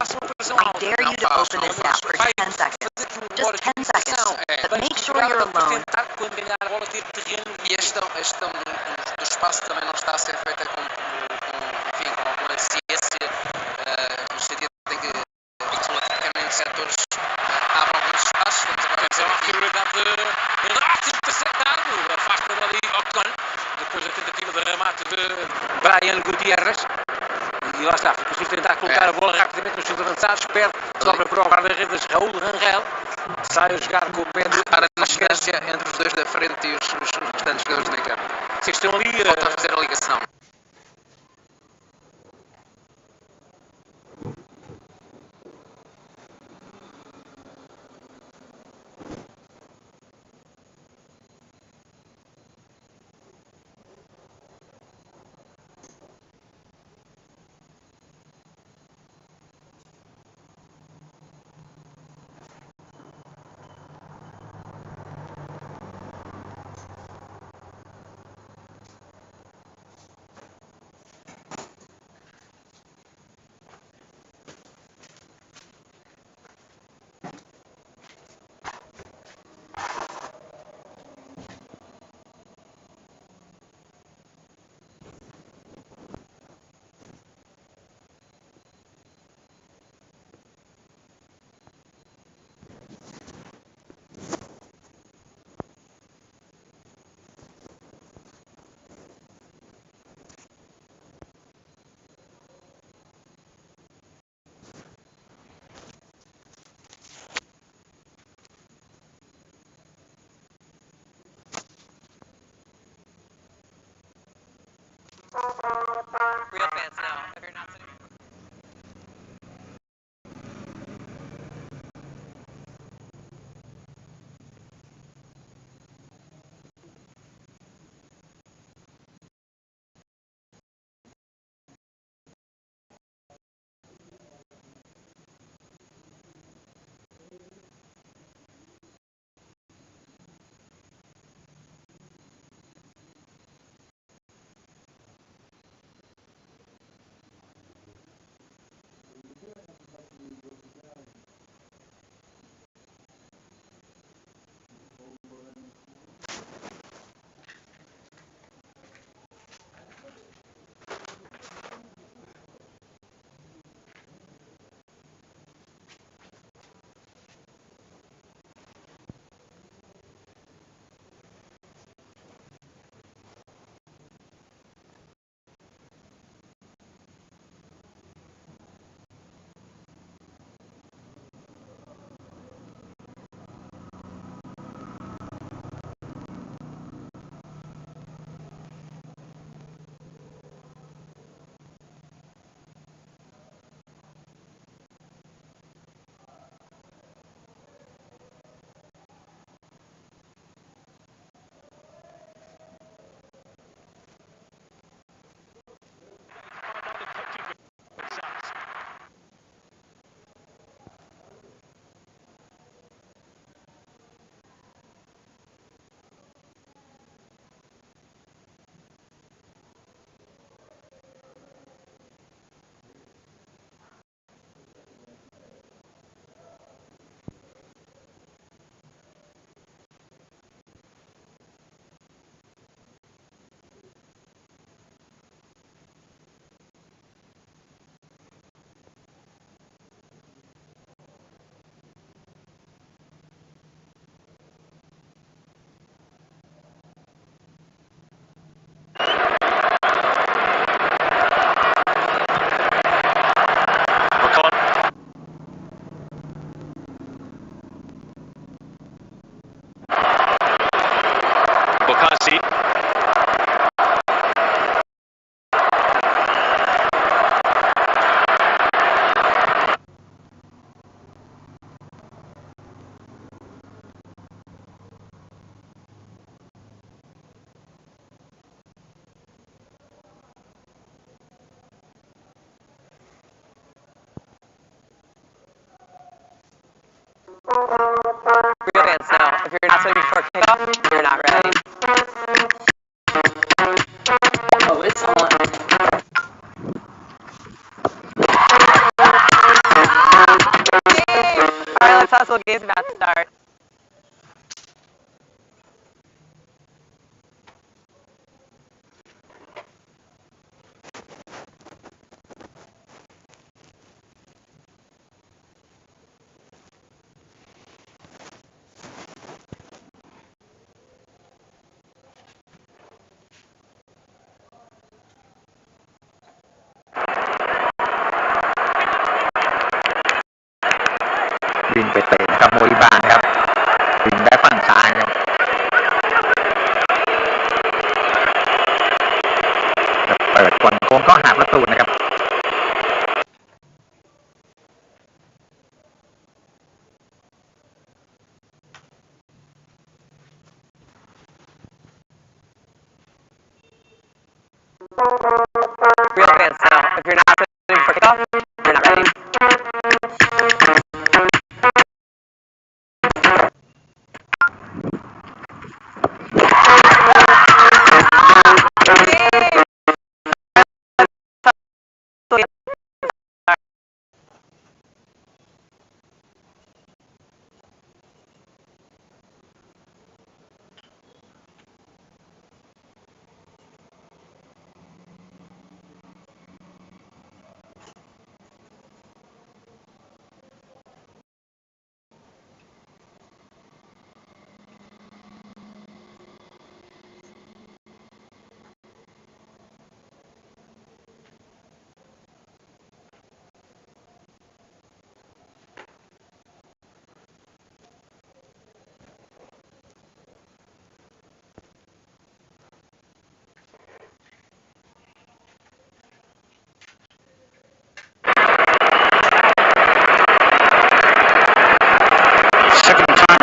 façam a operação alta. I dare you to open this app for 10 seconds. Just 10 seconds. But make sure you're alone. Quando ganhar a bola, ter terreno. E a gestão do espaço também não está a ser feita enfim, com alguma ciência, no sentido de que relativamente setores abrem alguns espaços. Atenção à prioridade de remate interceptado, afasta-me ali Ocon, depois da tentativa de remate de Brian Gutierrez. E lá está, fica sustentar colocar a bola rapidamente nos seus avançados, perde, sobra para o guarda-redes Raul Rangel, sai a jogar com o pé de para a distância entre os dois da frente e os restantes jogadores do meio campo. Vocês estão ali Volta a fazer a ligação. Real fans now, if you're not sitting. Actual game's about to start.วิ่งไปเตะนะครับโมริบานครับวิ่งแบ็คฝั่งซ้ายครับเปิดก่อนโค้งก็หาประตูนะครับReal fans, so if you're not sitting for kickoff, you're not ready.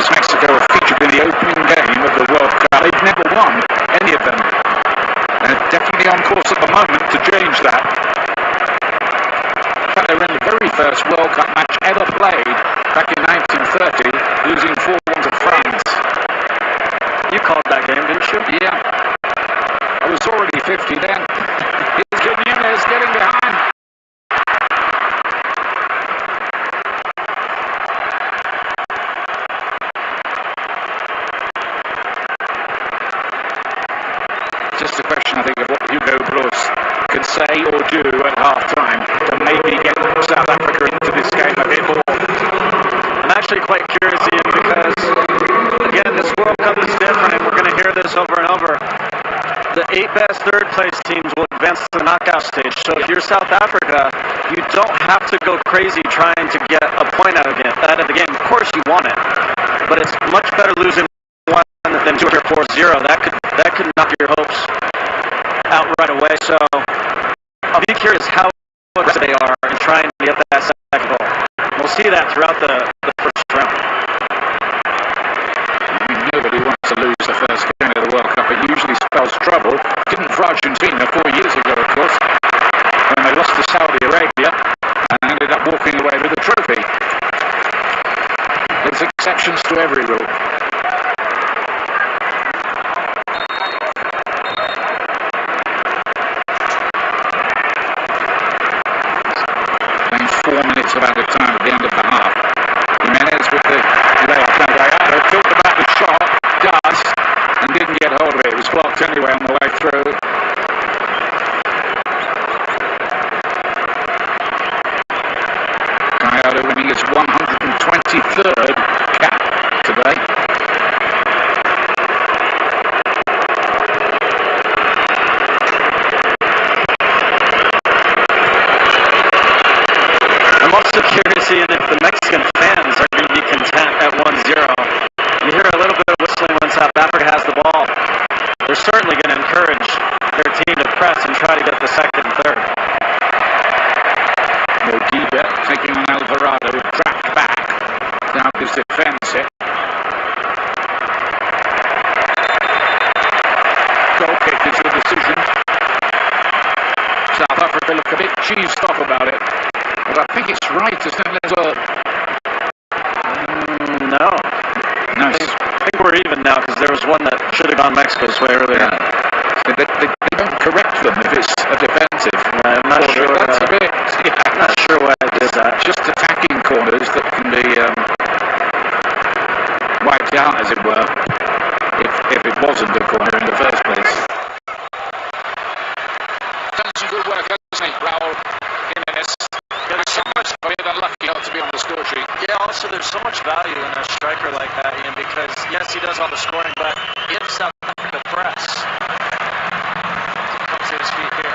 Mexico have featured in the opening game of the World Cup. They've never won any of them. They're definitely on course at the moment to change that. In fact, they were in the very first World Cup match ever played back in 1930, losing 4-1 to France. You called that game, didn't you? Yeah. I was already 50 then. Here's Quiñones getting behind. Just a question, I think, of what Hugo Broos could say or do at half-time to maybe get South Africa into this game a bit more. I'm actually quite curious, Ian, because, again, this World Cup is different, and we're going to hear this over and over. The 8 best third-place teams will advance to the knockout stage. So if you're South Africa, you don't have to go crazy trying to get a point out of the game. Of course you want it, but it's much better losing 1 than 2 or 4-0. That could knock your hopes out right away. So I'll be curious how aggressive they are in trying to get that second goal. We'll see that throughout the first round. Nobody wants to lose the first game of the World Cup. It usually spells trouble. Didn't for Argentina 4 years ago, of course, when they lost to Saudi Arabia and ended up walking away with the trophy. There's exceptions to every rule. Playing 4 minutes of added time at the end of the half. Jimenez with the layup. Gallardo thought about the shot, does, and didn't get hold of it. It was blocked anyway on the way through. Gallardo winning his 123rd cap today. I'm also curious, Ian, if the Mexican fans are going to be content at 1-0. You hear a little bit of whistling when South Africa has the ball. They're certainly going to encourage their team to press and try to get the second and third. Modiba taking on Alvarado, trapped back. Now his defence it. Goal kick is the decision. South Africa look a bit cheesed off about it. But I think it's right, isn't it? No. I think we're even now, because there was one that should have gone Mexico's way earlier. Yeah. They don't correct them if it's a defensive. I'm not sure. That's a bit. I'm not sure why I did that. Just attacking corners that can be there's so much value in a striker like that, Ian, because yes, he does all the scoring, but if South Africa press, he comes to his feet here.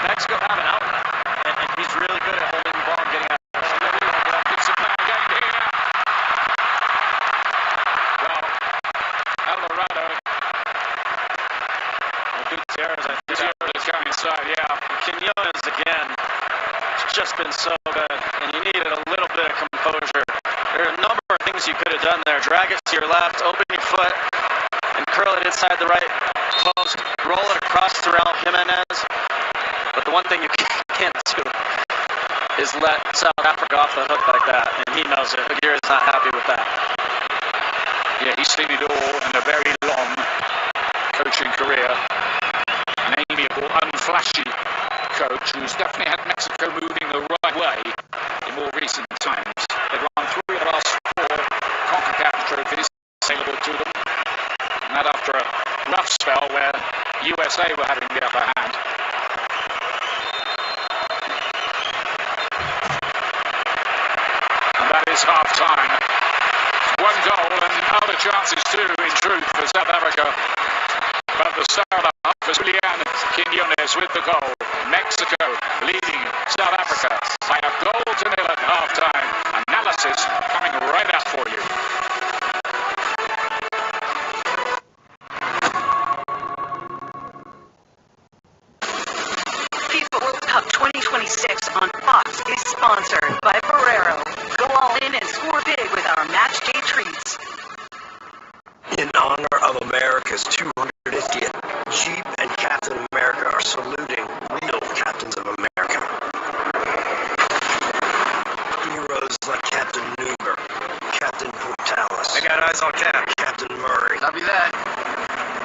Mexico have an outlet, and he's really good at holding the ball and getting out. It's a play again here. Well, Alvarado. Gutierrez, I think. Gutierrez coming inside, yeah. Quinones again. It's just been so good, and you needed a little bit of composure. There are a number of things you could have done there. Drag it to your left, open your foot, and curl it inside the right post. Roll it across to Raul Jimenez. But the one thing you can't do is let South Africa off the hook like that, and he knows it. Aguirre's not happy with that. Yeah, he's seen it all in a very long coaching career. An amiable, unflashy coach who's definitely had Mexico moving the right way in more recent times. They've won 3 of the last 4 CONCACAF trophies available to them, and that after a rough spell where USA were having the upper hand. And that is half-time. 1 goal and other chances too, in truth, for South Africa. But the start of the half is Julian Quinones with the goal. Mexico leading South Africa by a goal to nil at half-time. Analysis coming right up for you. FIFA World Cup 2026 on Fox is sponsored by Ferrero. Go all in and score big with our match day treats. In honor of America's 250th, Jeep and Captain America are saluting real captains of America. Heroes like Captain Newber, Captain Portales. I got eyes on Cap. Captain Murray. Copy that.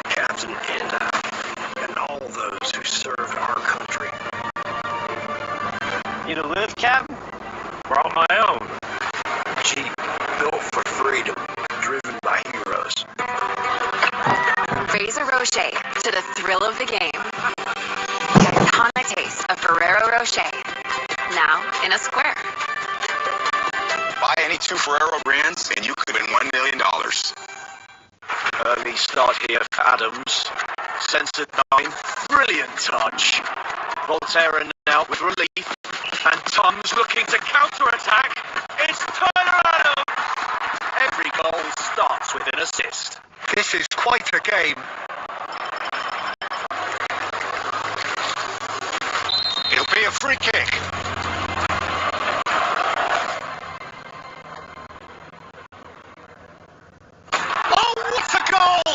Captain Enda, and all those who served our country. You to live, Captain? Brought my own. Jeep, built for freedom, driven by heroes. Raise a Rocher to the thrill of the game. The iconic taste of Ferrero Rocher, now in a square. Buy any 2 Ferrero brands and you could win $1 million. Early start here for Adams. Censored 9. Brilliant touch. Volterra now with relief. And Tom's looking to counter-attack. It's Tyler Adams. Every goal starts with an assist. This is quite a game. It'll be a free kick. Oh, what a goal!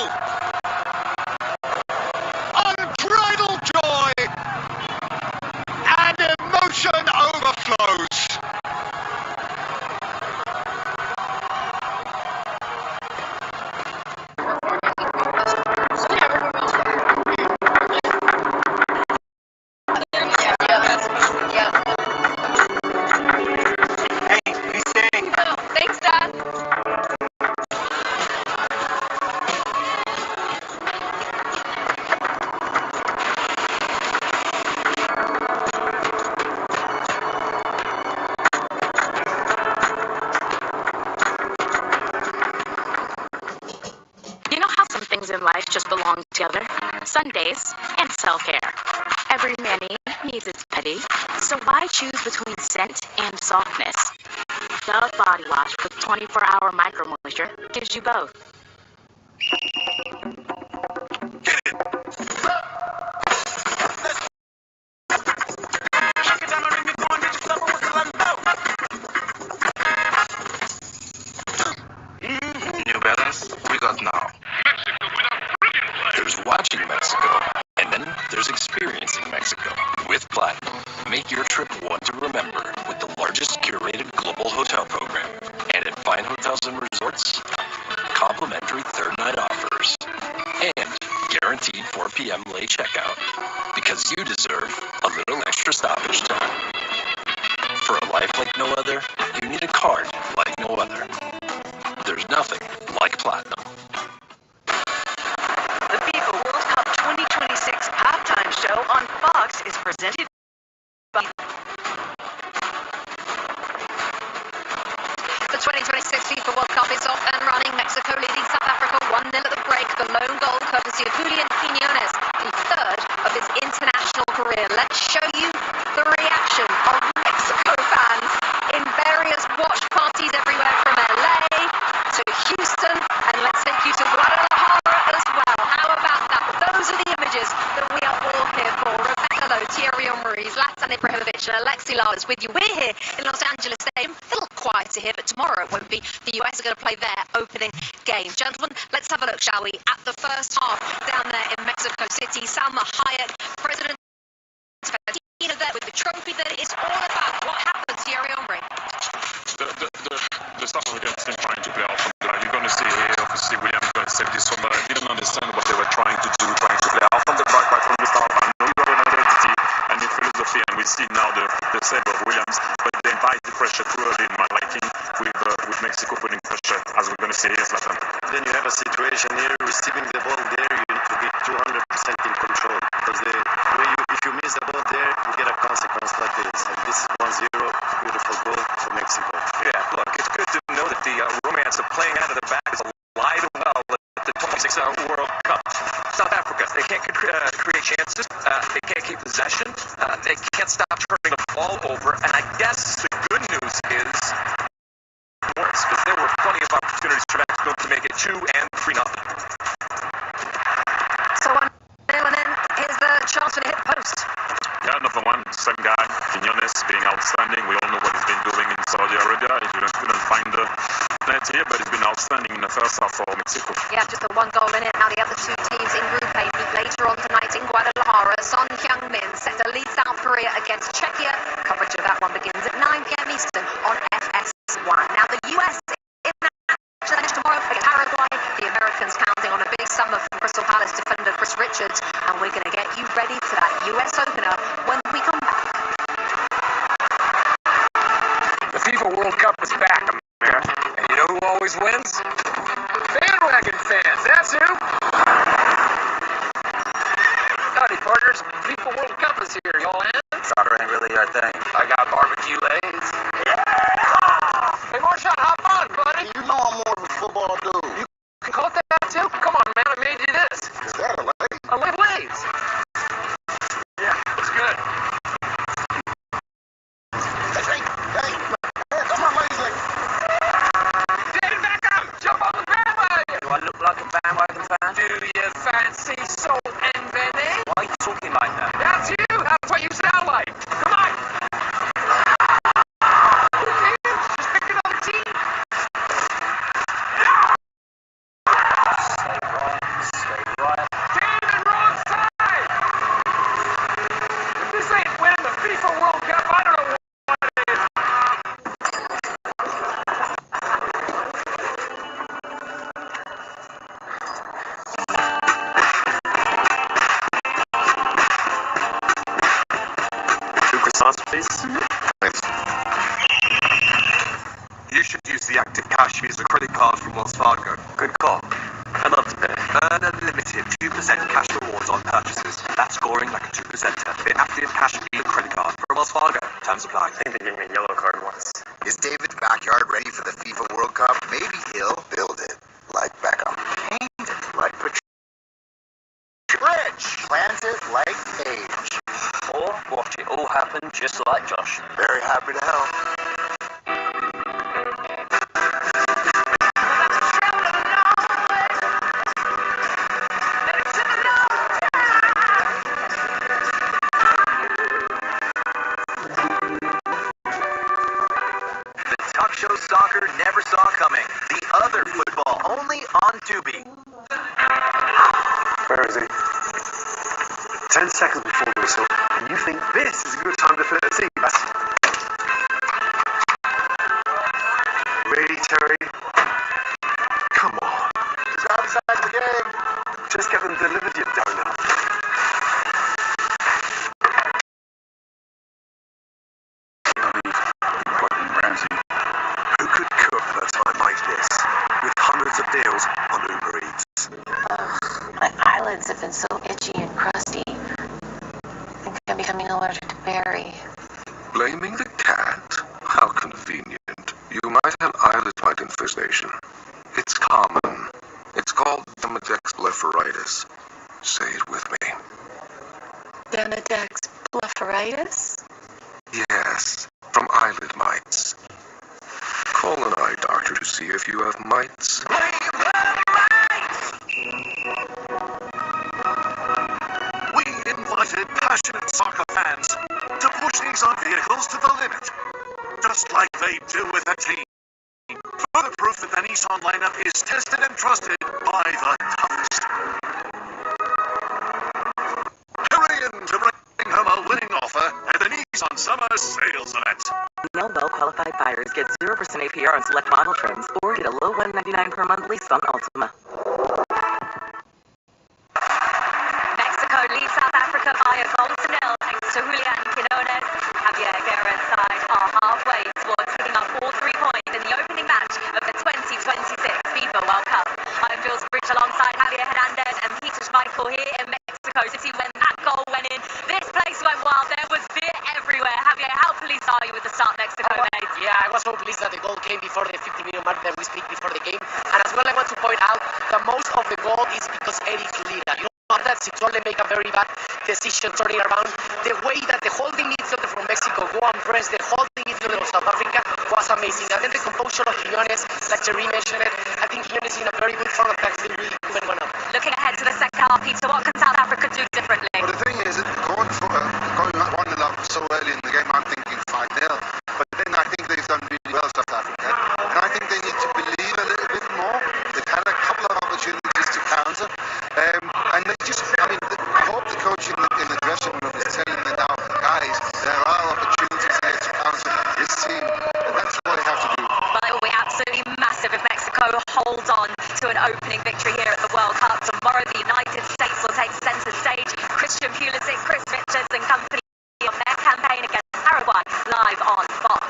Unbridled joy and emotion overflows. Thanks, Dad. You know how some things in life just belong together? Sundays and self-care. Every man needs its petty, so why choose between scent and softness? Dove Body Wash with 24-hour micro moisture gives you both. New Balance, we got now. There's watching Mexico, and then there's experiencing Mexico. With Platinum, make your trip one to remember with the largest curated global hotel program. And at fine hotels and resorts, complimentary third night offers. And guaranteed 4 p.m. late checkout. Because you deserve a little extra stoppage time. For a life like no other, you need a card like no other. There's nothing like Platinum. The FIFA World Cup 2026 halftime show on Fox is presented by... The 2026 FIFA World Cup is off and running. Mexico leading South Africa 1-0 at the break. The lone goal courtesy of Julian Quiñones, the third of his international career. Let's show you the reaction of Mexico fans in various watch parties everywhere from LA to Houston, and let's take you to Guadalajara as well. How about that? Those are the images that we are all here for. Rebecca Lowe, Thierry Henry, Zlatan Ibrahimovic and Alexi Lalas with you. We're here in Los Angeles Stadium. A little quieter here, but tomorrow it won't be. The US are going to play their opening game. Gentlemen, let's have a look, shall we, at the first half down there in Mexico City. Salma Hayek, President there with the trophy that it is all about. What happened, Thierry Henry? The South Africans been trying to play out from the back. You're going to see here, obviously, William is going to save this one, but I didn't understand what they were trying to do, trying to play out from the back right from the start. I know you have an identity and a philosophy, and we see now the save of Williams, but they invite the pressure too early in my liking, with Mexico putting pressure, as we're going to see here, Zlatan. Then you have a situation here, receiving the ball there, you need to be 200% in control, because if you miss the ball there, you get a consequence like this. And this is 1-0, beautiful goal for Mexico. Yeah, look, it's good to know that the romance of playing out of the back is alive and well at the 26 World Cup. South Africa, they can't create chances, they can't keep possession, they can't stop turning the ball over, and I guess the good news is worse, because there were plenty of opportunities for Mexico to make it 2 and 3-0. So 1-0, and then here's the chance for the hit post. Yeah, another one, same guy, Quiñones being outstanding. We all know what he's been doing in Saudi Arabia. He couldn't find the net here, but he's been outstanding in the first half for Mexico. Yeah, just the one goal in it. Now the other two teams in Group A meet later on tonight in Guadalajara. Son Heung-min set to lead South Korea against Czechia. Coverage of that one begins at 9 p.m. Eastern on FS1. Now the US in match tomorrow against Paraguay. The Americans counting on a big summer from Crystal Palace defender Chris Richards, and we're going to get you ready for that US opener when we come back. The FIFA World Cup is back, America. And you know who always wins? Bandwagon fans, that's who! Howdy, partners. FIFA World Cup is here. Y'all in? Soccer ain't really our thing. I got barbecue legs. Hey, Marshawn, hop on, buddy. You know I'm more of a football dude. You can call it that too? Come on, man. I made you this. Is that a leg? A leg legs. Yeah, it's good. Hey, that's my legs like. David Beckham, jump on the bandwagon. Do I look like a bandwagon fan? Do you fancy Salt and Benny? Why are you talking like that? That's you. That's what you sound like. Come on. Just pick another team. Stay right. David, wrong side. If this ain't winning the FIFA World Cup, I don't know what it is. Two croissants, please. Thanks. You should use the Active Cash Visa credit card from Wells Fargo. Good call. I'd love to pay. Earn unlimited 2% cash rewards on purchases. That's scoring like a 2%er. The Active Cash Visa credit card from Wells Fargo. Terms apply. I think they gave me a yellow card once. Is David's backyard ready for the FIFA World Cup? Maybe he'll build it like Beckham. Paint it like Patricia. Plant it like Paige. Or watch it all happen just like Josh. Very happy to help. The talk show soccer never saw coming. The other football only on Tubi. Where is he? 10 seconds before the whistle, and you think this is a good time to flip the team. Really, Terry? Come on. He's outside the game. Just get them delivered, you donut. Who could cook at a time like this, with hundreds of deals on Uber Eats? My eyelids have been so itchy and crusty. I think I'm becoming allergic to berry. Blaming the cat? How convenient. You, my had an eyelid-mite infestation. It's common. It's called Demodex blepharitis. Say it with me. Demodex blepharitis? Yes, from eyelid mites. Call an eye doctor to see if you have mites. We invited passionate soccer fans to push Nissan vehicles to the limit, just like they do with a team. Further proof that the Nissan lineup is tested and trusted by the toughest. Hurry in to bring home a winning offer at the Nissan Summer Sales Event. No well-qualified buyers get 0% APR on select model trims or get a low $199 per month lease on Ultima. Mexico leads South Africa by a goal to nil thanks to Julian Quinones. Javier Guerra's side are halfway towards picking up all 3 points in the opening match of the 2026 FIFA World Cup. I'm Jules Bridge alongside Javier Hernandez and Peter Schmeichel here in Mexico City when that goal went in. This place went wild. There was beer everywhere. Javier, how pleased are you with the start Mexico made? Yeah, I was so pleased that the goal came before the 50-minute mark that we speak before the game. And as well, I want to point out that most of the goal is because Eric Lira. You know that Citroën make a very bad decision turning around. The way that the holding midfielder from Mexico go and press the holding midfielder of South Africa was amazing. And then the composure of Quinones, like Jerry mentioned it, I think Quinones in a very good form of attack still really even went up. Looking ahead to the second half, Peter, what can South Africa do differently? Well, the thing is, going 1-0 up so early in the game, I'm thinking 5-0. But then I think they've done really well, South Africa. And I think they need to believe a little bit more. They've had a couple of opportunities to counter. And they just, I hope the coach in the dressing room is telling them now, guys, there are opportunities here to counter this team. And that's what they have to do. Well, it will be absolutely massive if Mexico hold on to an opening victory here at the World Cup. Tomorrow, the United States will take centre stage. Christian Pulisic, Chris Richards and company of their campaign against Paraguay live on Fox.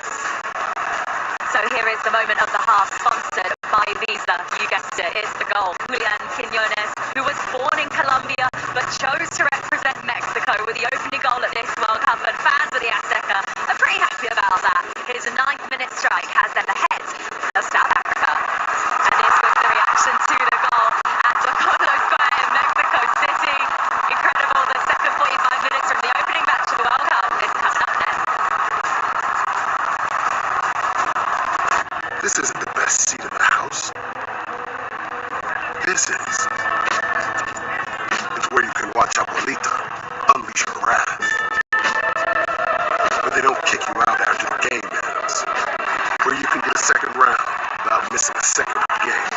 So here is the moment of the half, sponsored by Visa. You guessed it, it's the goal. Julian Quinones, who was born in Colombia but chose to represent Mexico with the opening goal at this World Cup, and fans of the Azteca are pretty happy about that. His 9th-minute strike has them ahead of South Africa. And this was the reaction to the goal at Zocalo Square in Mexico City. Incredible, the second 45 minutes from the opening match of the World Cup is coming up next. This isn't the best seat in the house. This is. It's where you can watch Abuelita unleash her wrath. But they don't kick you out after the game ends. Where you can get a second round without missing a second of the game.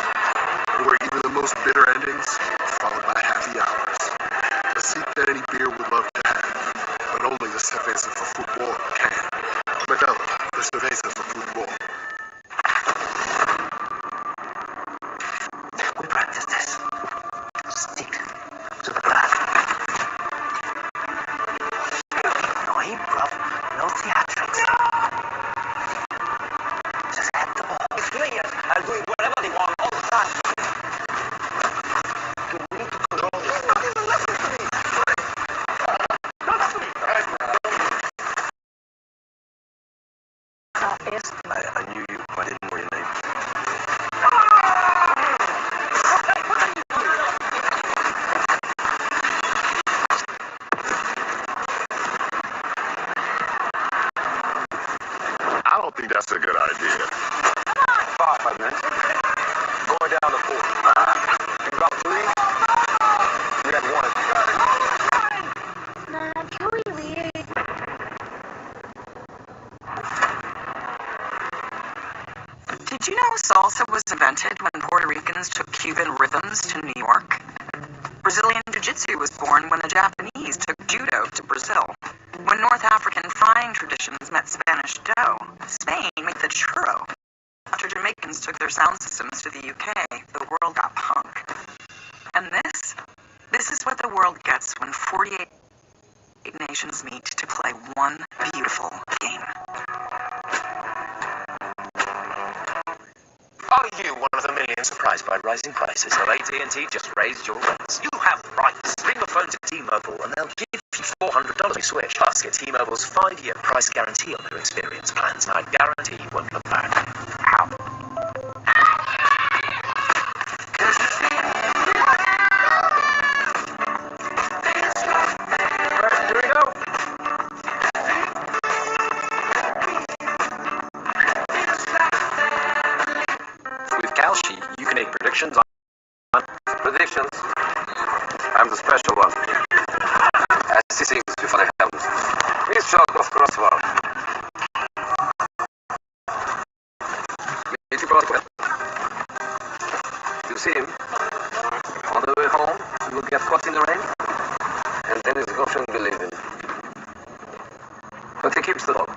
And where even the most bitter endings are followed by happy hours. A seat that any beer would love to have, but only the cerveza for football can. Modelo, the cerveza for football. We practice this. Stick to the plan. No improv, no theatrics. Just head the ball. These players are doing whatever they want all the time. We need to control this. Don't even listen to me. Don't listen to me. I knew you. I didn't know your name. I don't think that's a good idea. 5 minutes. Going down to 4. In about 3, we had 1. Dad, can we leave? Did you know salsa was invented when Puerto Ricans took Cuban rhythms to New York? Brazilian Jiu-Jitsu was born when the Japanese took judo to Brazil. When North African frying traditions met Spanish dough, Spain made the churro. After Jamaicans took their sound systems to the UK, the world got punk. And this is what the world gets when 48 nations meet to play one beautiful game. Are you one of the millions surprised by rising prices? So AT&T just raised your rates. You have rights. Bring your phone to T-Mobile and they'll give you $400 to switch. Plus, get T-Mobile's 5-year price guarantee on their experience plans, and I guarantee you won't look back. Ow. Josh, you can make predictions on predictions. I'm the special one. As he sings before the heavens. Please shout of crossword. You see him on the way home, he will get caught in the rain, and then his girlfriend will leave him. But he keeps the dog.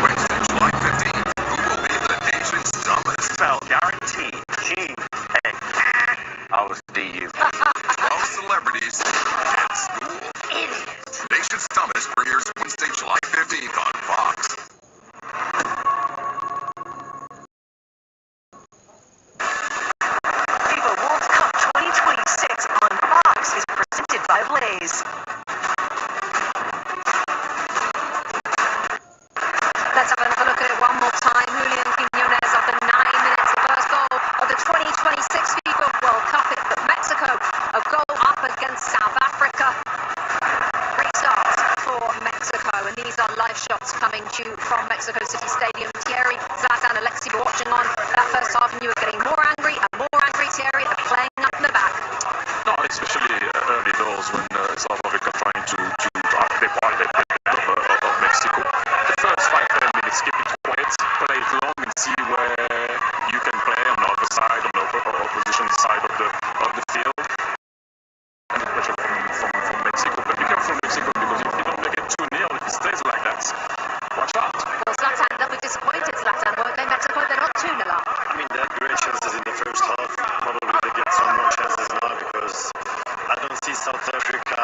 Wednesday, July 15th, who will be the nation's dumbest? Spell guarantee. How do you? 12 celebrities at school. Nation's Dumbest premieres Wednesday, July 15th on Fox. FIFA World Cup 2026 on Fox is presented by Blaze. Let's have another look at it one more time. Julian Quiñones after 9 minutes, the first goal of the 2026 FIFA World Cup. It put Mexico a goal up against South Africa. Restart for Mexico, and these are live shots coming to you from Mexico City Stadium. Thierry, Zlatan, Alexi were watching on that first half, and you were getting more angry and more angry, Thierry, at playing up in the back. No, especially early doors when South Africa trying to occupy the of Mexico. The first 5-10 minutes, keep it quiet, play it long, and see where you can play on the other side, on the opposition side of the field. And the pressure from Mexico. But be careful from Mexico, because if you don't make it 2-0, if it stays like that, watch out. Well, Zlatan, they'll be disappointed, Zlatan, won't they? Mexico, they're not 2-0 up. I mean, they had great chances in the first half. Probably they get some more chances now because I don't see South Africa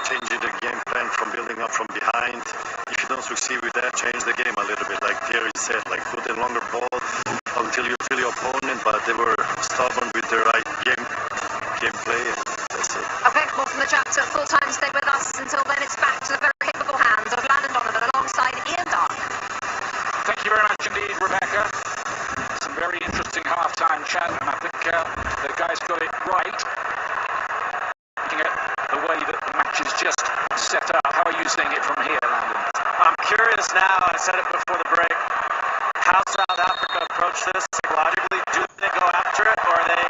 changing the game plan from building up from behind. If you don't succeed with that, change the game a little bit, like Thierry said, like put a longer ball until you feel your opponent, but they were stubborn with the right gameplay. That's it. Okay, more from the chaps at full time. Stay with us. Until then, it's back to the very capable hands of Landon Donovan alongside Ian Dark. Thank you very much indeed, Rebecca. Some very interesting half-time chat, and I think the guys got it right. Looking at the way that the match is just set up, how are you seeing it from here, Landon? I'm curious now, I said it before the break, how South Africa approach this psychologically. Do they go after it, or are they,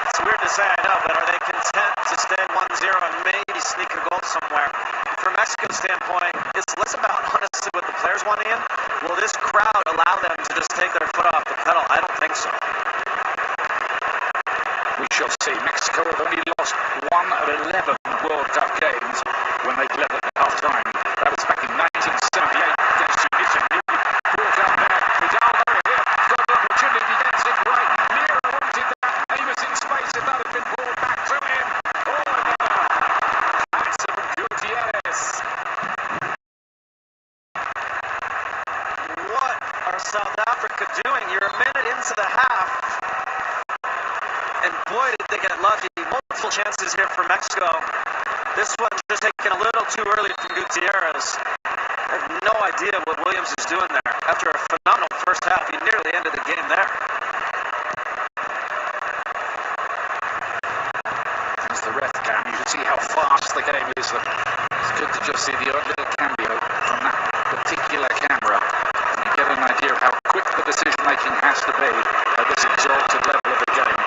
it's weird to say, I know, but are they content to stay 1-0 and maybe sneak a goal somewhere? From Mexico's standpoint, it's less about honestly what the players want in. Will this crowd allow them to just take their foot off the pedal? I don't think so. We shall see. Mexico have only lost 1 of 11 World Cup games when they led at half-time. That was back in 1978 against Tunisia. Brought out there. Vidal over here. Got an opportunity. Gets it right. Lira wanted that. He was in space. If that had been brought back to him. Oh, no. That's from Gutierrez. What are South Africa doing? You're a minute into the half. And boy, did they get lucky. Multiple chances here for Mexico. This one just taken a little too early from Gutierrez. I have no idea what Williams is doing there. After a phenomenal first half, he nearly ended the game there. As the ref cam, you can see how fast the game is. It's good to just see the little cameo from that particular camera. And you get an idea of how quick the decision making has to be at this exalted level of the game.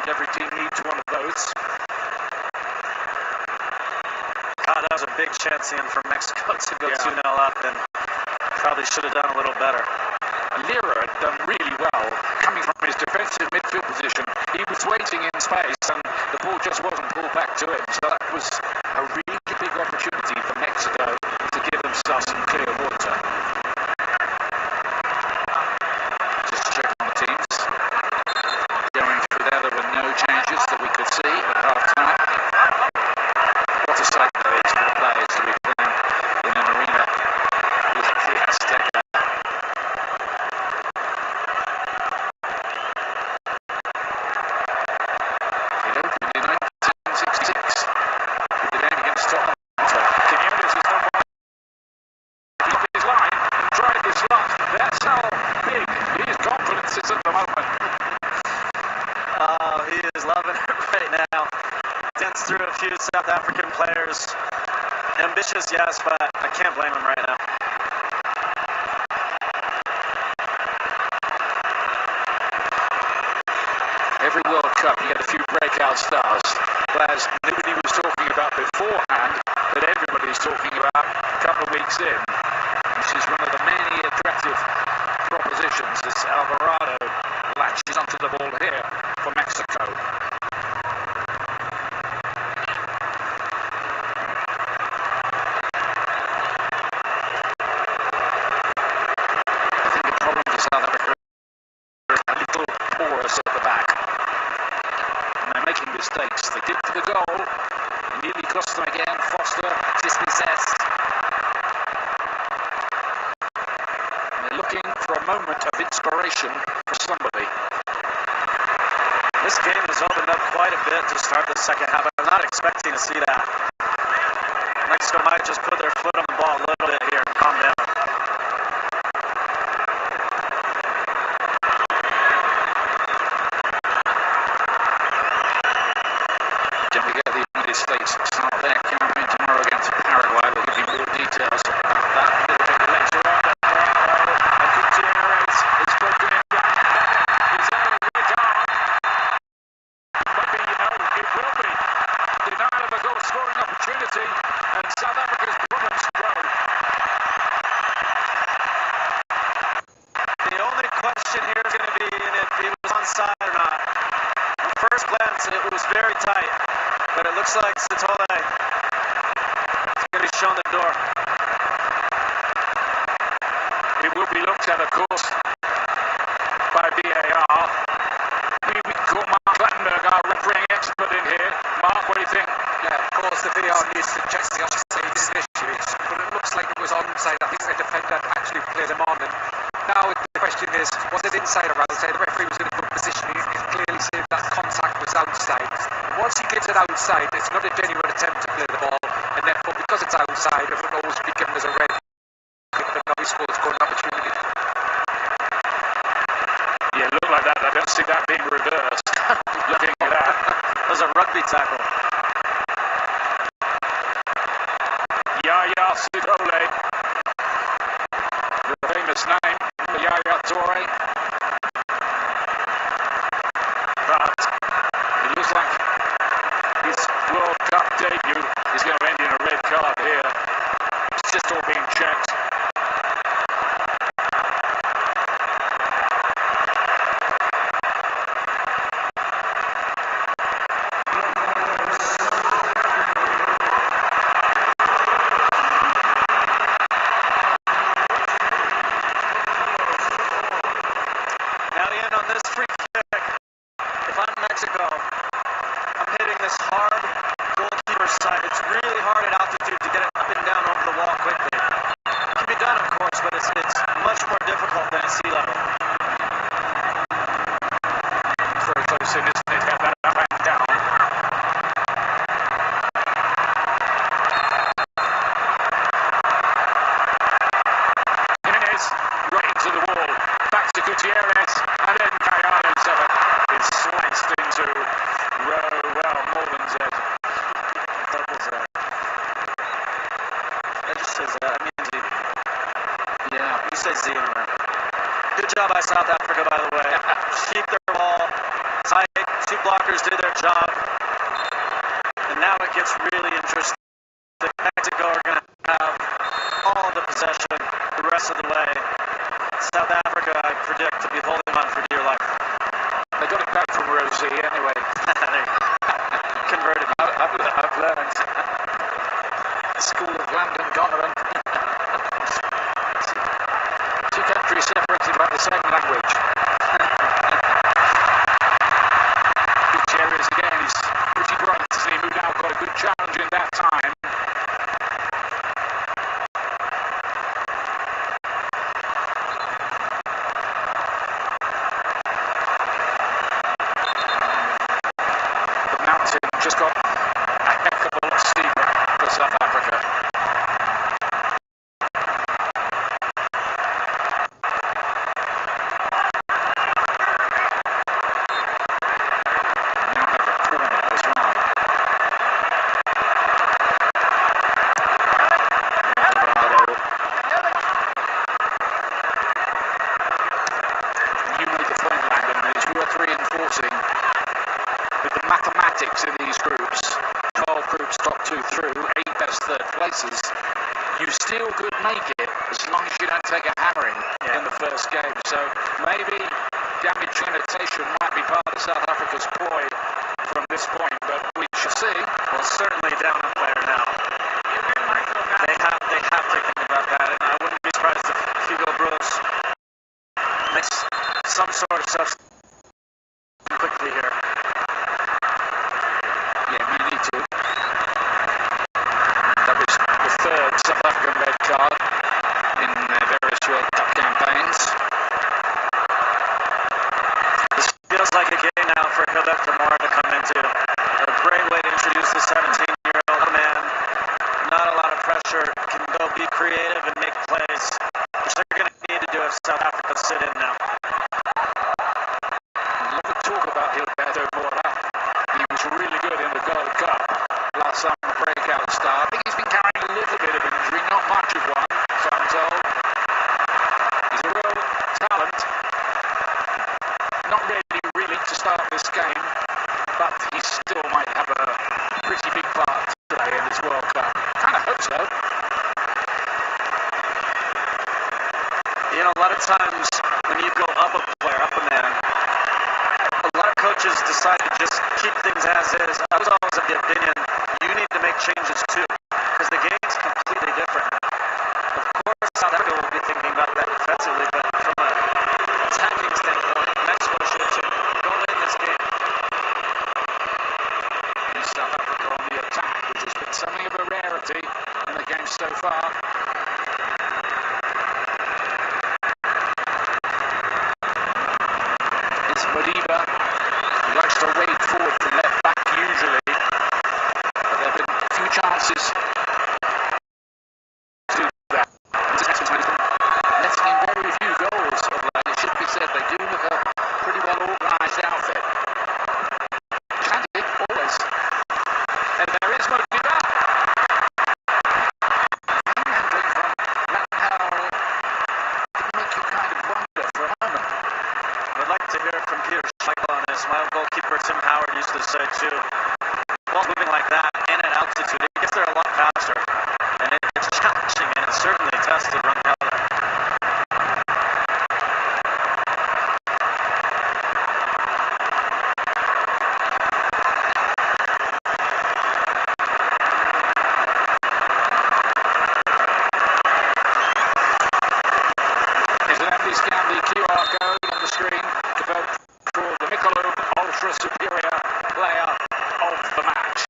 Every team needs one of those. God, that was a big chance in for Mexico to go 2-0 up, and probably should have done a little better. Lira had done really well coming from his defensive midfield position. He was waiting in space, and the ball just wasn't pulled back to him. So that was a really big opportunity for Mexico to give themselves some clear water. Just check on the teams. Going through there were no changes that we could see at half-time. What a sight that is for the players to be playing in an arena like the Azteca. few South African players. Ambitious, yes, but I can't blame them right now. Every World Cup, you get a few breakout stars. Players nobody was talking about beforehand, that everybody's talking about a couple of weeks in, which is one of the many attractive propositions as Alvarado latches onto the ball here for Mexico. I think the problem for South Africa is a little porous at the back. And they're making mistakes. They did for the goal. It nearly cost them again. Foster dispossessed. And they're looking for a moment of inspiration for somebody. This game has opened up quite a bit to start the second half. I'm not expecting to see that. Mexico might just put their foot on the ball a little bit here and calm down. Don't forget the United States start their campaign tomorrow against Paraguay. We'll give you more details about that a little bit later on. And Gutierrez is broken in down. Is that a red card? Maybe, you know, it will be. Denial of a goal scoring opportunity, and South Africa's problems grow. The only question here is going to be if he was onside or not. At first glance, it was very tight, but it looks like Sithole is going to be shown the door. It will be looked at, of course, by VAR. We call Mark Clattenburg, our refereeing expert, in here. Mark, what do you think? Yeah, of course the VAR needs to check the offside issue, but it looks like it was onside. I think the defender actually played him on. And now the question is, was it inside or outside? The referee was in a good position. He clearly said that contact was outside. Once he gives it outside, it's not a genuine attempt to play the ball, and therefore, because it's outside, it would always be given as a red. But now he scores golden opportunity. Yeah, look like that. I don't see that being reversed. Looking at that. That was a rugby tackle. Yaya Sithole. The famous name, Yaya Toure. But it looks like his World Cup debut is going to end in a red card here. It's just all being checked. Now, Ian, on this free kick, if I'm Mexico, I'm hitting this hard goalkeeper side. It's really hard at altitude to get it up and down over the wall quickly. It can be done, of course, but it's much more difficult than at sea level. It's very close in, isn't it? Get that up and down. Jimenez right into the wall. Back to Gutierrez, and then Kayano Zebek is sliced into row, well, more than Z. Double Z. That just says that. I mean Z. Yeah. You say Z on that. Good job by South Africa, by the way. Keep their ball tight. Two blockers did their job. And now it gets really interesting. Mexico are going to have all of the possession the rest of the way. South Africa, I predict, to be holding on for dear life. They got it back from Rosie anyway. Converted. I've learned. School of Landon Donovan. Two countries separated by the same language. Gutierrez again is pretty bright. He moved out, got a good challenge in that time. supporting with the mathematics in these groups, 12 groups top 2 through, 8 best third places, you still could make it as long as you don't take a hammering in the first game. So maybe damage limitation might be part of South Africa's ploy from this point, but we shall see. Well, certainly down a player now. They have to think about that, and I wouldn't be surprised if Hugo Broos makes some sort of substitution quickly here. Yeah, we need to. That was the third South African red card in their various World Cup campaigns. This feels like a game now for Hilbert Lamar to come into. A great way to introduce the 17-year-old man. Not a lot of pressure, can go be creative and make plays, which they're going to need to do if South Africa sit in now. Love to talk about Hilberto Moura. He was really good in the Gold Cup last summer, breakout star. I think he's been carrying a little bit of injury, not much of one, so I'm told. He's a real talent. Not really to start this game, but he still might have a pretty big part to play in this World Cup. Kind of hope so. You know, a lot of times when you go up a player, up a man, a lot of coaches decide to just keep things as is. I was always of the opinion you need to make changes too, because the game's completely different. Of course, South Africa will be thinking about that defensively, but from an attacking standpoint, Mexico should go in this game. And South Africa on the attack, which has been something of a rarity in the game so far. It's Modiba, who likes to wade forward from left back usually, but there have been a few chances to do that. International has been letting in very few goals of late. It should be said, they do look a pretty well organised outfit. Candid, always. And there is Modiba. Handling from Rattenhauer can make you kind of wonder for a moment. I'd like to hear from Peter Schmeichel on this. My old goalkeeper Tim Howard used to say too, ball moving like that and at altitude, it gets there a lot faster. And it's challenging, and it certainly tested Rattenhauer. Scan the QR code on the screen to vote for the Michelob Ultra Superior Player of the Match.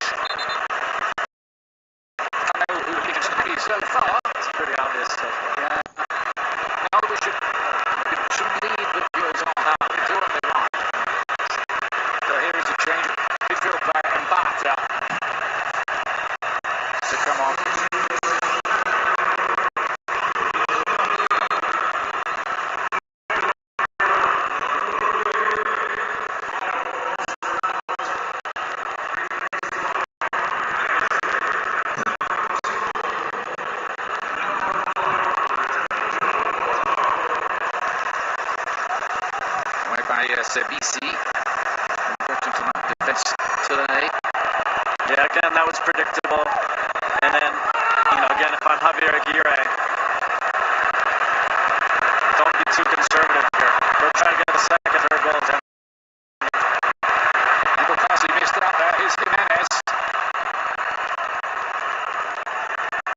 I know who it is to be so far. It's pretty obvious so far. Yeah. No, we should leave the viewers on that. We're doing the right. So here is a change. Midfield player and Bata. So come on. Sebisi, important to that defense today. Yeah, again, that was predictable. And then, you know, again, if I'm Javier Aguirre, don't be too conservative here. We're trying to get a second, third goal. People Kasi missed out there. Here's Jimenez.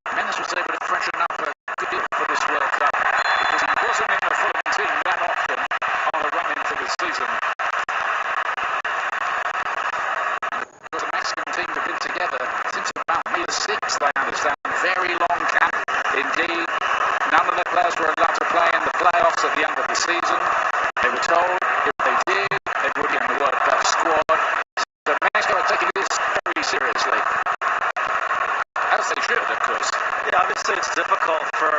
Jimenez was able to freshen up a good deal for this World Cup because he wasn't in the Fulham team that often on a run into the season. Because the Mexican team have been together since about May the 6th, I understand. Very long camp indeed. None of the players were allowed to play in the playoffs at the end of the season. They were told if they did, they would be in the World Cup squad. So Mexico are taking this very seriously. As they should, of course. Yeah, obviously it's difficult for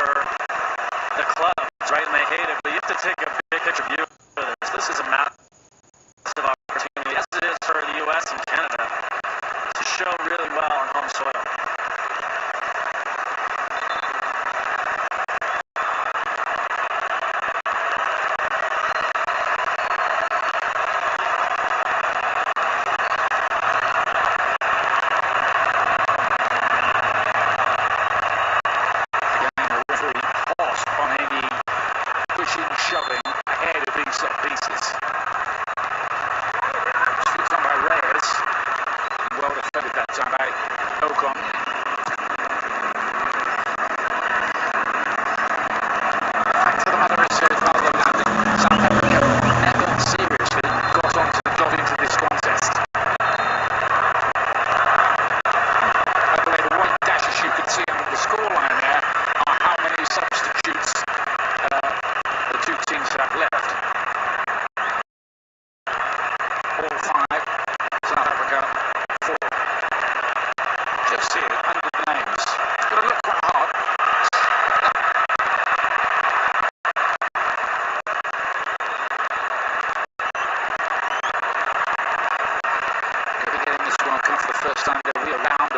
the clubs, right? And they hate it, but you have to take a big picture view of this. This is a massive opportunity, as it is for the U.S. and Canada, to show really well on home soil.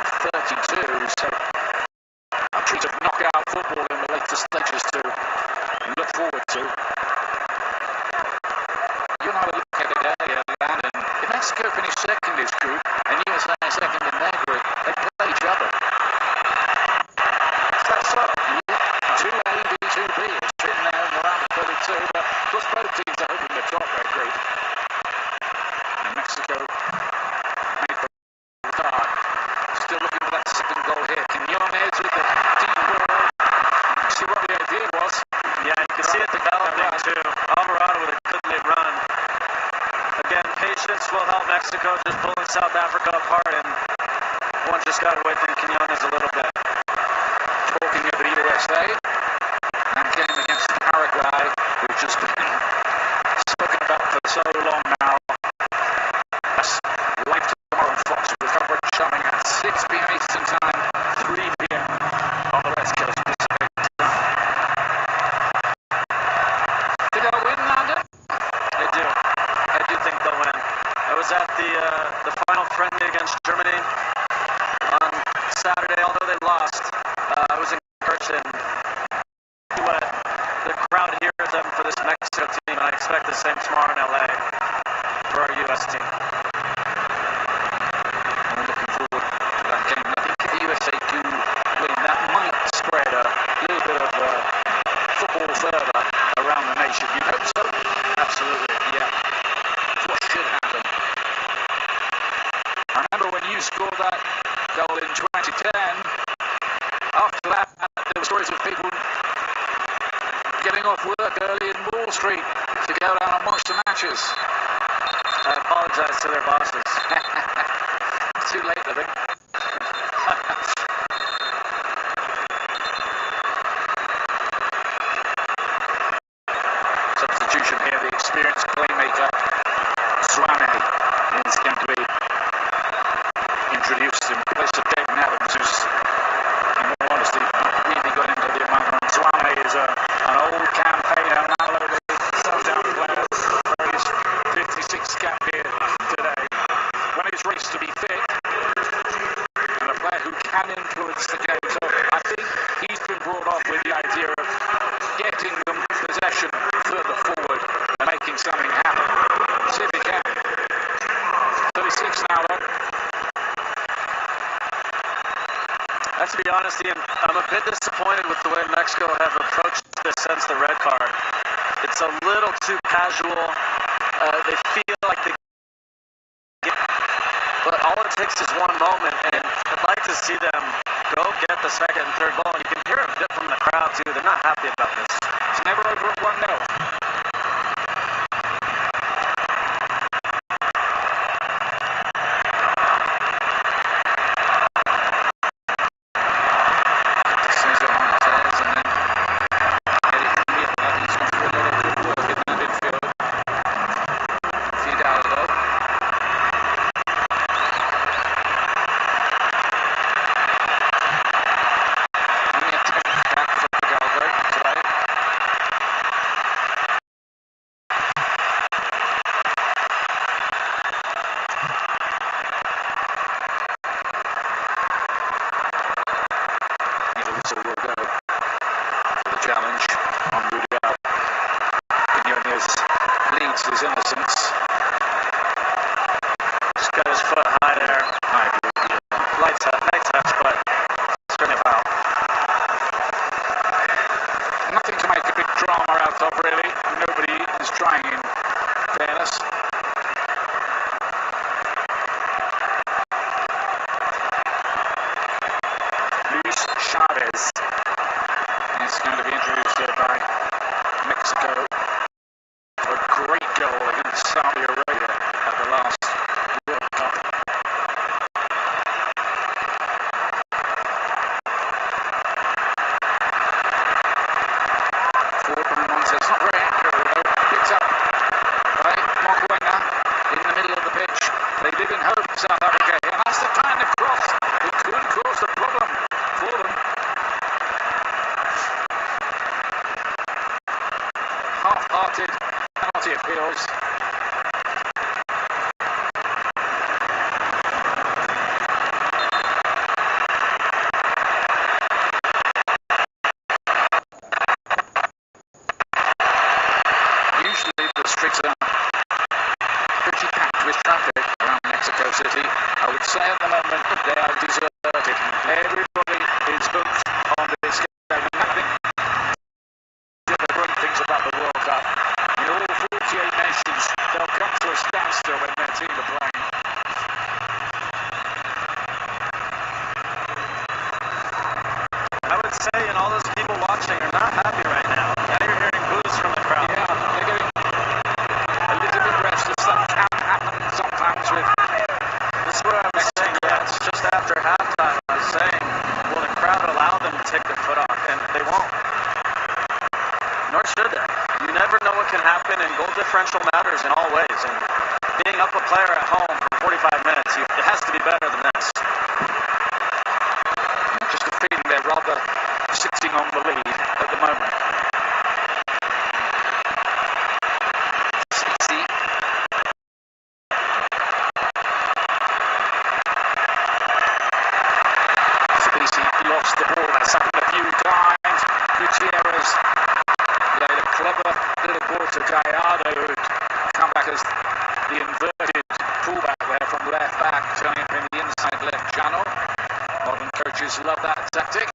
of 32. So a treat of knockout football in the later stages to look forward to. You and I were looking at it earlier, Landon. If Mexico finished second in this group and USA second in their group, they play each other. That's up. Yeah. 2A, B2B. It's written there in the round of 32, but plus both teams are hoping to drop their group. And Mexico made the start. Still looking for that second goal here. Quiñones with the deep ball. See what the idea was. Yeah, you can see it developing too. Alvarado with a good late run. Again, patience will help Mexico just pulling South Africa apart, and one just got away from Quiñones a little bit. Talking of the USA, that game against Paraguay, which has been spoken about for so long now. That's live tomorrow on Fox with coverage showing at 6 p.m. Eastern Time, 3 p.m. on the West Coast Pacific Time. Did they win, Landon? They do. I do think they'll win. I was at the final friendly against Germany on Saturday, although they lost. I was encouraged in what the crowd here at them for this Mexico team, and I expect the same tomorrow in LA for our US team. I'm looking forward to that game. I think if the USA do win, that might spread a little bit of football further around the nation. You hope so? Absolutely, yeah. It's what should happen. I remember when you scored that goal in 2010. After that, there were stories of people getting off work early in Wall Street to go down and watch the matches. I apologize to their bosses. Too late, I think. Substitution here, the experienced playmaker Suame is going to be introduced in place of David Adams, who's, in all honesty, not really got into the amount. Suame is an old campaigner, now the Southdown player for his 56 cap here today. When he's raced to be fit, and a player who can influence the game. So I think he's been brought up with the idea of getting them possession further forward and making something happen. See if he can. 36 now, though. I have to be honest, Ian, I'm a bit disappointed with the way Mexico have approached this since the red card. It's a little too casual. They feel like they get, but all it takes is one moment, and I'd like to see them go get the second and third goal. And you can hear a bit from the crowd too. They're not happy about this. It's never over at 1-0. His innocence. Just got his foot high there. Light touch, but certainly a foul. Nothing to make a big drama out of, really. Nobody is trying, in fairness. Luis Chavez is going to be introduced here by Mexico. Great goal against Saudi Arabia at the last World Cup. Forward by Montes, not very accurate though. Picked up by Mokwena in the middle of the pitch. They live in hope, South Africa, and that's the kind of cross that could cause a problem for them. Half-hearted penalty appeals. ways. And being up a player at home for 45 minutes, it has to be better than this. Just a feeling they're rather sitting on the lead at the moment. Lost the ball. That's happened a few times. Gutierrez laid a clever little ball to Gallardo, who would come back as the inverted fullback there from left back, turning up in the inside left channel. Modern coaches love that tactic.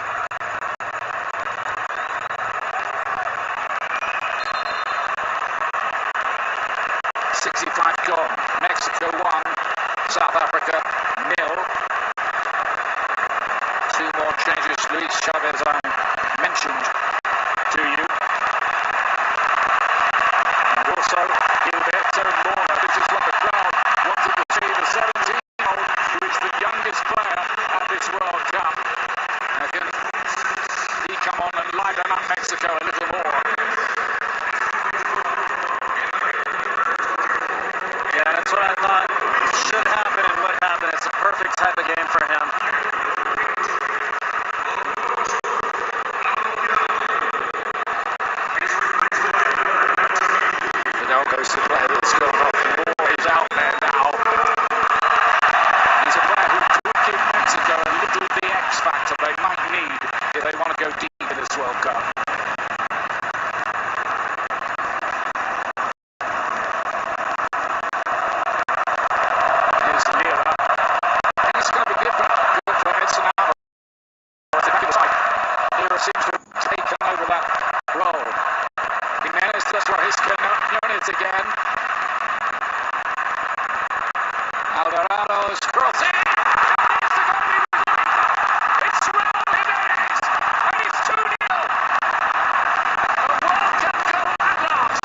.65 gone. Mexico 1, South Africa 0. Two more changes. Luis Chavez, I mentioned to you. And also, Gilberto Lorna. This is what the crowd wanted to see. The 17-year-old, who is the youngest player at this World Cup. Now, can he come on and liven up Mexico a little more? Yeah, that's what I thought should happen and would happen. It's a perfect type of game for him. Goes to play that's gone off. Moore is out there now. He's a player who could give Mexico a little the X factor they might need if they want to go deep in this World Cup. Here's Lira. And it's going to be different. Good for Edson Alvarez. Lira seems to have taken over that role. Jimenez does what his Quinones again. Alvarado's crossing. It's Raul Jimenez, and it's 2-0. A World Cup goal at last.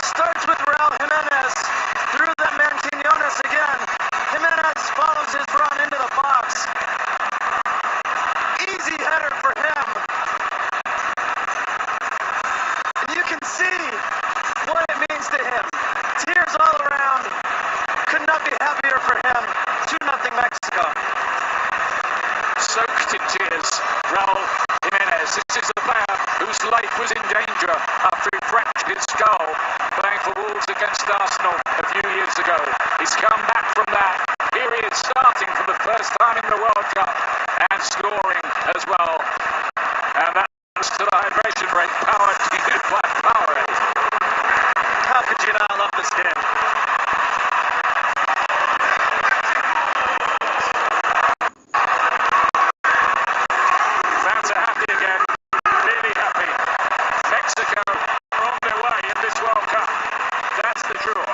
Starts with Raul Jimenez, through that man Quinones again. Jimenez follows his run into the box. Easy header for him. And you can see what it means to him. Tears all around. Could not be happier for him. 2-0 Mexico. Soaked in tears, Raul Jimenez. This is the player whose life was in danger after he fractured his skull playing for Wolves against Arsenal a few years ago. He's come back from that. Here he is starting for the first time in the World Cup and scoring as well. And that's to the hydration rate powered to you by Powerade. How could you not love this game? Fans are happy again. Really happy. Mexico are on their way in this World Cup. That's the draw.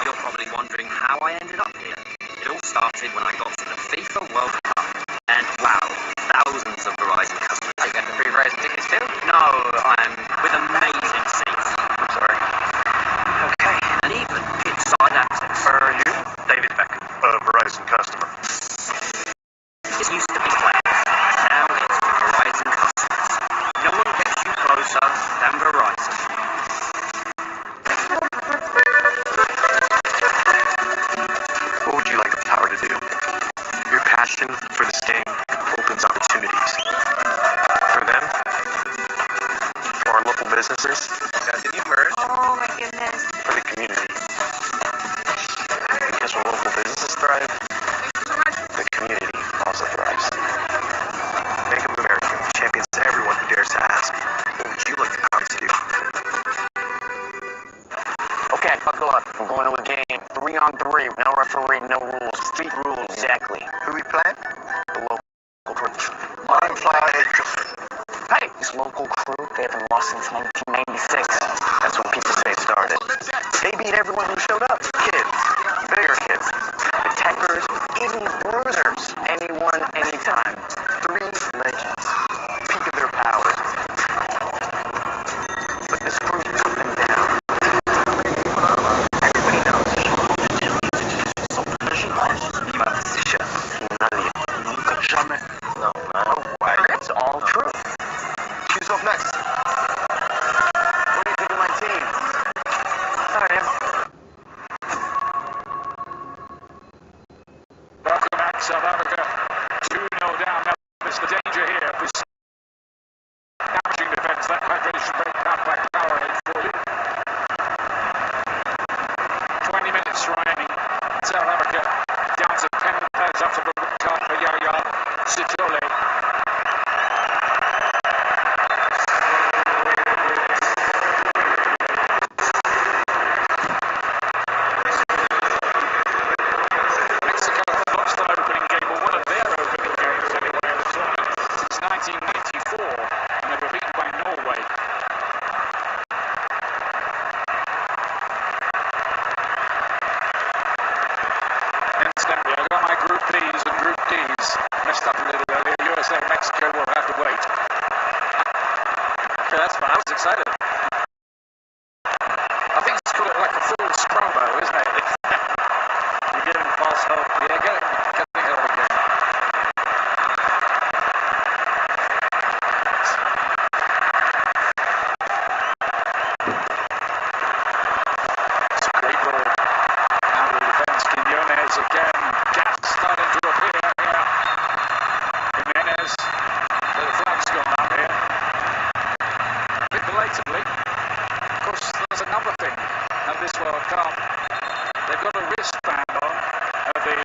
You're probably wondering how I ended up here. It all started when I got to the FIFA World Cup. And wow, thousands of Verizon customers. I get the free Verizon tickets too? No, I'm with amazing seats. I'm sorry. Okay, and even inside access. For you? David Beckham. Verizon customer. It used to be players. Now it's Verizon customers. No one gets you closer than Verizon. What would you like the power to do? Your passion for this game opens opportunities. For them, for our local businesses, Did you heard? Oh my goodness. for the community. Because when local businesses thrive, the community also thrives. Bank of America champions everyone who dares to ask, what would you like the power to do? Okay, buckle up. We're going to a game. 3-on-3. No referee, no rules. rules, street rules. Exactly. Who we playing? The local crew. Mind Fly. Hey! This local crew, they haven't lost since 1996. That's when people say it started. They beat everyone who showed up. Kids, bigger kids, the techers, even the bruisers. Anyone, anytime. 3 legends. Peak of their powers. But this crew took them down. Everybody knows. No, it's all true. Who's up next? What do you think of my team? Sorry, Welcome back, South Africa. 2-0 down. Now, there's the danger here. This damaging defense. That hydration break can't back power in for you. 20 minutes remaining. South Africa down to 10 players after the card for Yaya Sithole. Mexico have lost an opening game, or one of their opening games anyway, in the tournament since 1994, and they were beaten by Norway. Incidentally, I got my Group B's and Group D's messed up a little earlier. USA and Mexico will have to wait. Okay, that's fine. I was excited. I think it's called like a false promo, isn't it? You're giving false hope. Yeah, get the hell again. It's a great ball. Out of the defense, Quiñones again. Gaps starting to appear here. Jimenez. The flag's gone up here. A bit belatedly. Of course, there's another thing at this World Cup. They've got a wristband on of the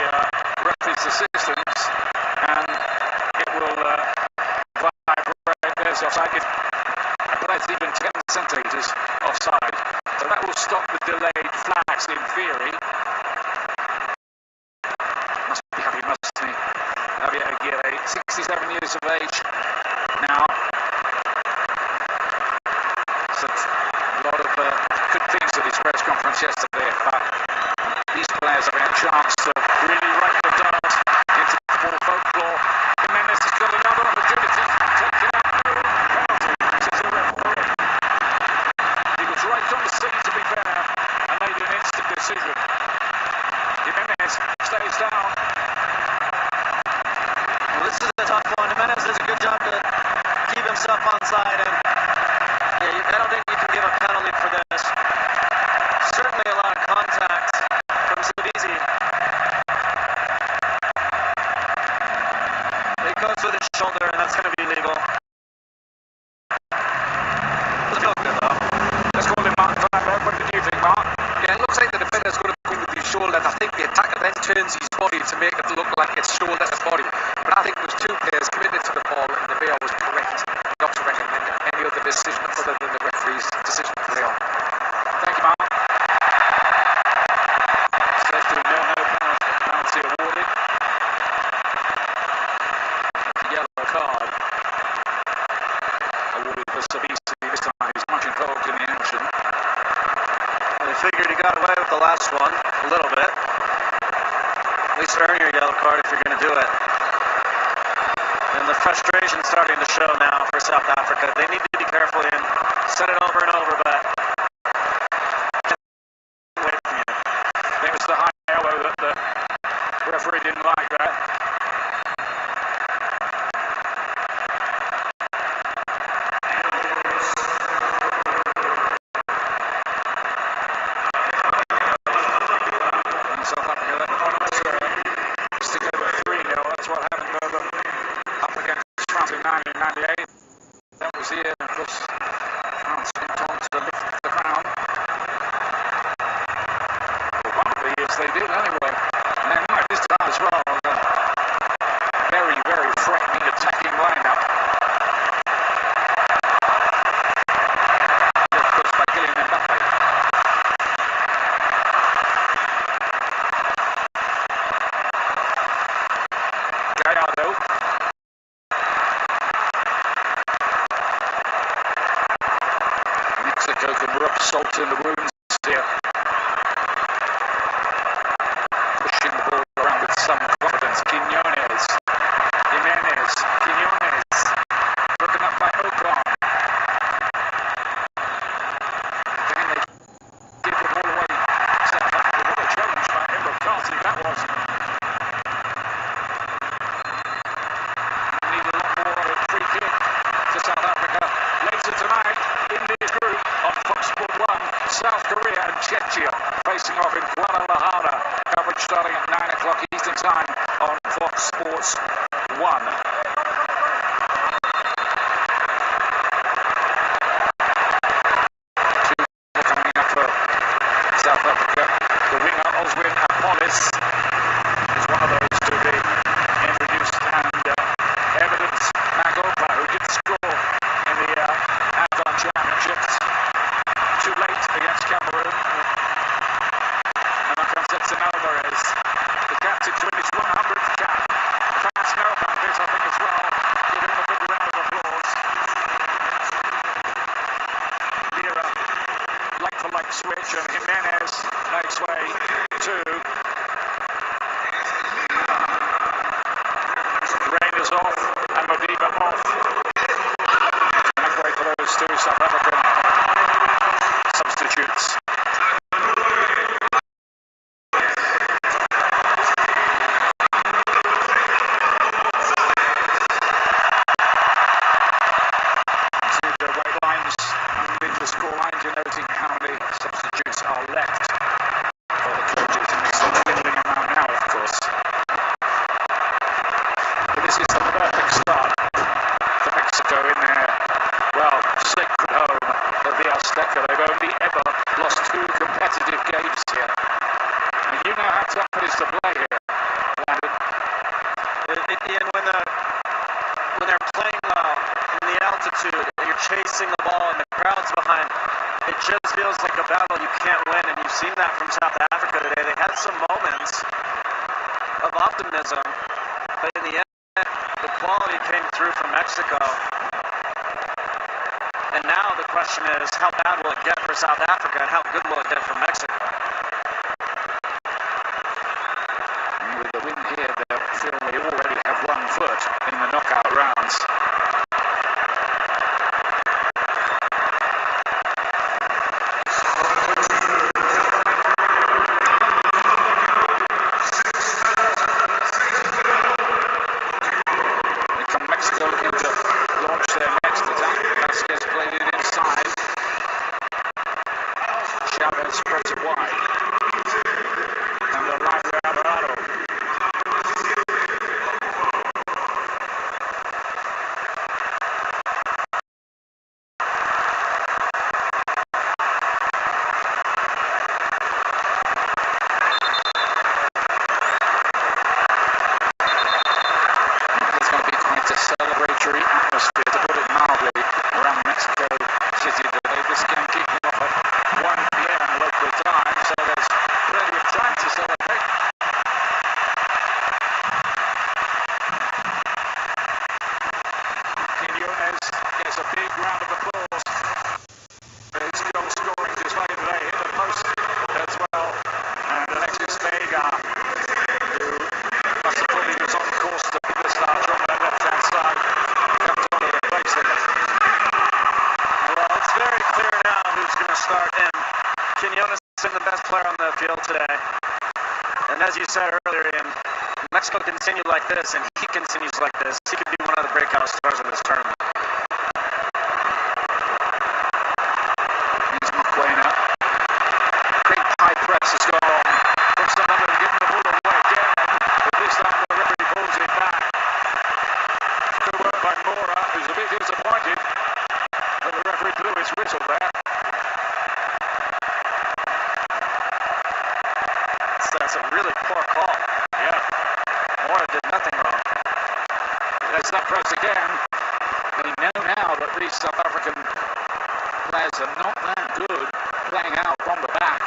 referee's assistants, and it will vibrate. There's offside. But that's even 10 centimetres offside. So that will stop the delayed flags in theory. Must be happy, mustn't he? Javier Aguirre, 67 years of age now. Said a lot of good things at his press conference yesterday, but these players have had a chance to really write the dials into ball folklore. Jimenez has got another opportunity to take it out. Penalty, says the referee. He was right on the scene, to be fair, and made an instant decision. Jimenez stays down. Well, this is a tough one. Jimenez does a good job to keep himself on side, and yeah, I don't think you can give a penalty for this. Certainly a lot of contact from Zubizzi. He goes with his shoulder, and that's going to be legal. Doesn't feel good, though. Let's call him Mark Feinberg. What did you think, Mark? Yeah, it looks like the defender's going to go with his shoulder. I think the attacker then turns his body to make it look like it's shoulder to body. But I think those two players committed to the ball, and the VAR was correct not to recommend any other decision other than the referee's decision to play on. Thank you, Mark. Says to no penalty awarded. The yellow card awarded for Zubizzi this time. He's much involved in the action. They figured he got away with the last one a little bit. At least earn your yellow card if you're going to do it. And the frustration's starting to show now for South Africa. They need to be careful and set it over and over, but wait from you. I think it was the high elbow that the referee didn't like that. And South Africa, that was to go to 3-0. That's what happened to them up against France in 1998. That was the year, of course, France went on to lift the crown. Well, one of the years they did, anyway. And they might this time as well. salt in the wounds here. Pushing the ball around with some confidence. Quiñones. Jimenez. Quiñones. Broken up by Ocon. Can they give the ball away? What a challenge by Emre Carty that was. Need a lot more free kick to South Africa later tonight in this group on Fox Sport 1. South Korea and Czechia facing off in Guadalajara. Coverage starting at 9 o'clock Eastern Time on Fox Sports 1. Coming up for South Africa, the winger Oswin Apolis is one of those to be introduced, and Evidence Magopa, who did score in the AFCON Championships, too late against Cameroon. And Concepcion Alvarez, the captain to his 100th cap. Fans know about this, I think, as well. Give him a big round of applause. Lira, like-for-like switch, and Jimenez makes way to Rangers off and Modiba off. Make way for those two South African substitutes. See the white lines underneath the score line, denoting how many substitutes are left for the coaches, and it's a dwindling amount now, of course. But this is the perfect start for Mexico in their, well, sacred home of the Azteca. They've only ever lost 2 competitive games here. And you know how tough it is to play here, Landon. And when they're playing in the altitude and you're chasing the ball and the crowd's behind, it just feels like a battle you can't win. And you've seen that from South Africa today. They had some moments of optimism, but in the end, the quality came through from Mexico. And now the question is, how bad will it get for South Africa, and how good will it get for Mexico? And with the win here, they feel they already have 1 foot in the knockout rounds. Mexico looking to launch their next attack. Vasquez played it inside. Chavez spreads it wide. And the right way Alvarado. Celebratory atmosphere, to put it mildly, around Mexico City today. This game kicking off at 1 p.m. local time, so there's plenty of time to celebrate. Quiñones gets a big round of applause for his goal scoring display today. Hit the post as well, and Alexis Vega, who must have thought he was on course to be the star from the left-hand side, comes on to replace him. Well, it's very clear now who's going to start, and Quiñones is the best player on the field today. And as you said earlier, Ian, Mexico continue like this, and he continues like this, he could be one of the breakout stars of this tournament. Here's Mokoena. Big high press has gone on. From someone and given the ball away again, but this time the referee pulls it back. Good work by Mora, who's a bit disappointed that the referee blew his whistle there. That's a really poor call. Yeah. Mora did nothing wrong. There's that press again. They know now that these South African players are not that good playing out from the back.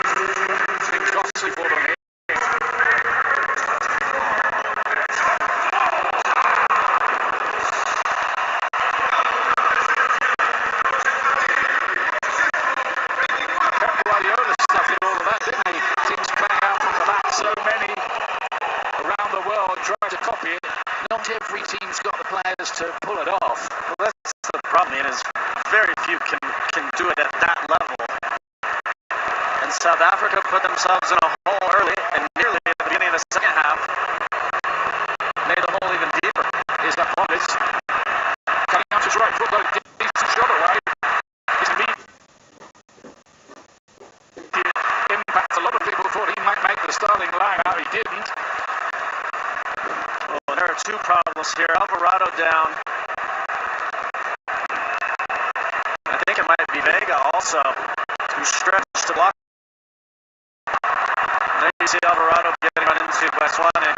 It's been costly for them here. not every team's got the players to pull it off. Well, that's the problem, Ian, is very few can do it at that level. And South Africa put themselves in a hole early, and nearly at the beginning of the second half, made the hole even deeper. Here's that Wallace. Cutting out his right foot, got a decent shot away. His immediate impact. A lot of people thought he might make the starting line-out. He didn't. Well, there are two problems here. Alvarado down. I think it might be Vega also, who stretched to block. There you see Alvarado getting run into by Swane.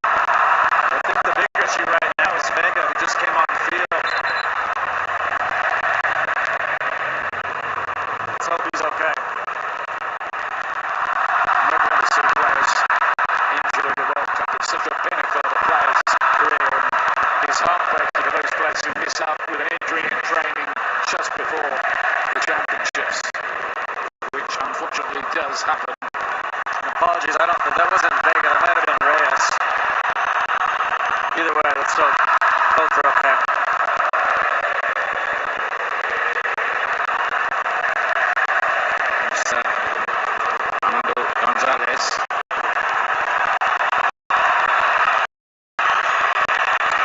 I think the big issue right now is Vega, who just came on the field. Let's hope he's okay. Never want to see players injured in the World Cup. It's such a pinnacle of a player's career, and it's heartbreaking for those players who miss out with an injury in training just before the championships, which unfortunately does happen. Apologies, I don't think that wasn't Vega, that might have been Reyes. Either way, let's hope both are okay. Armando Gonzalez.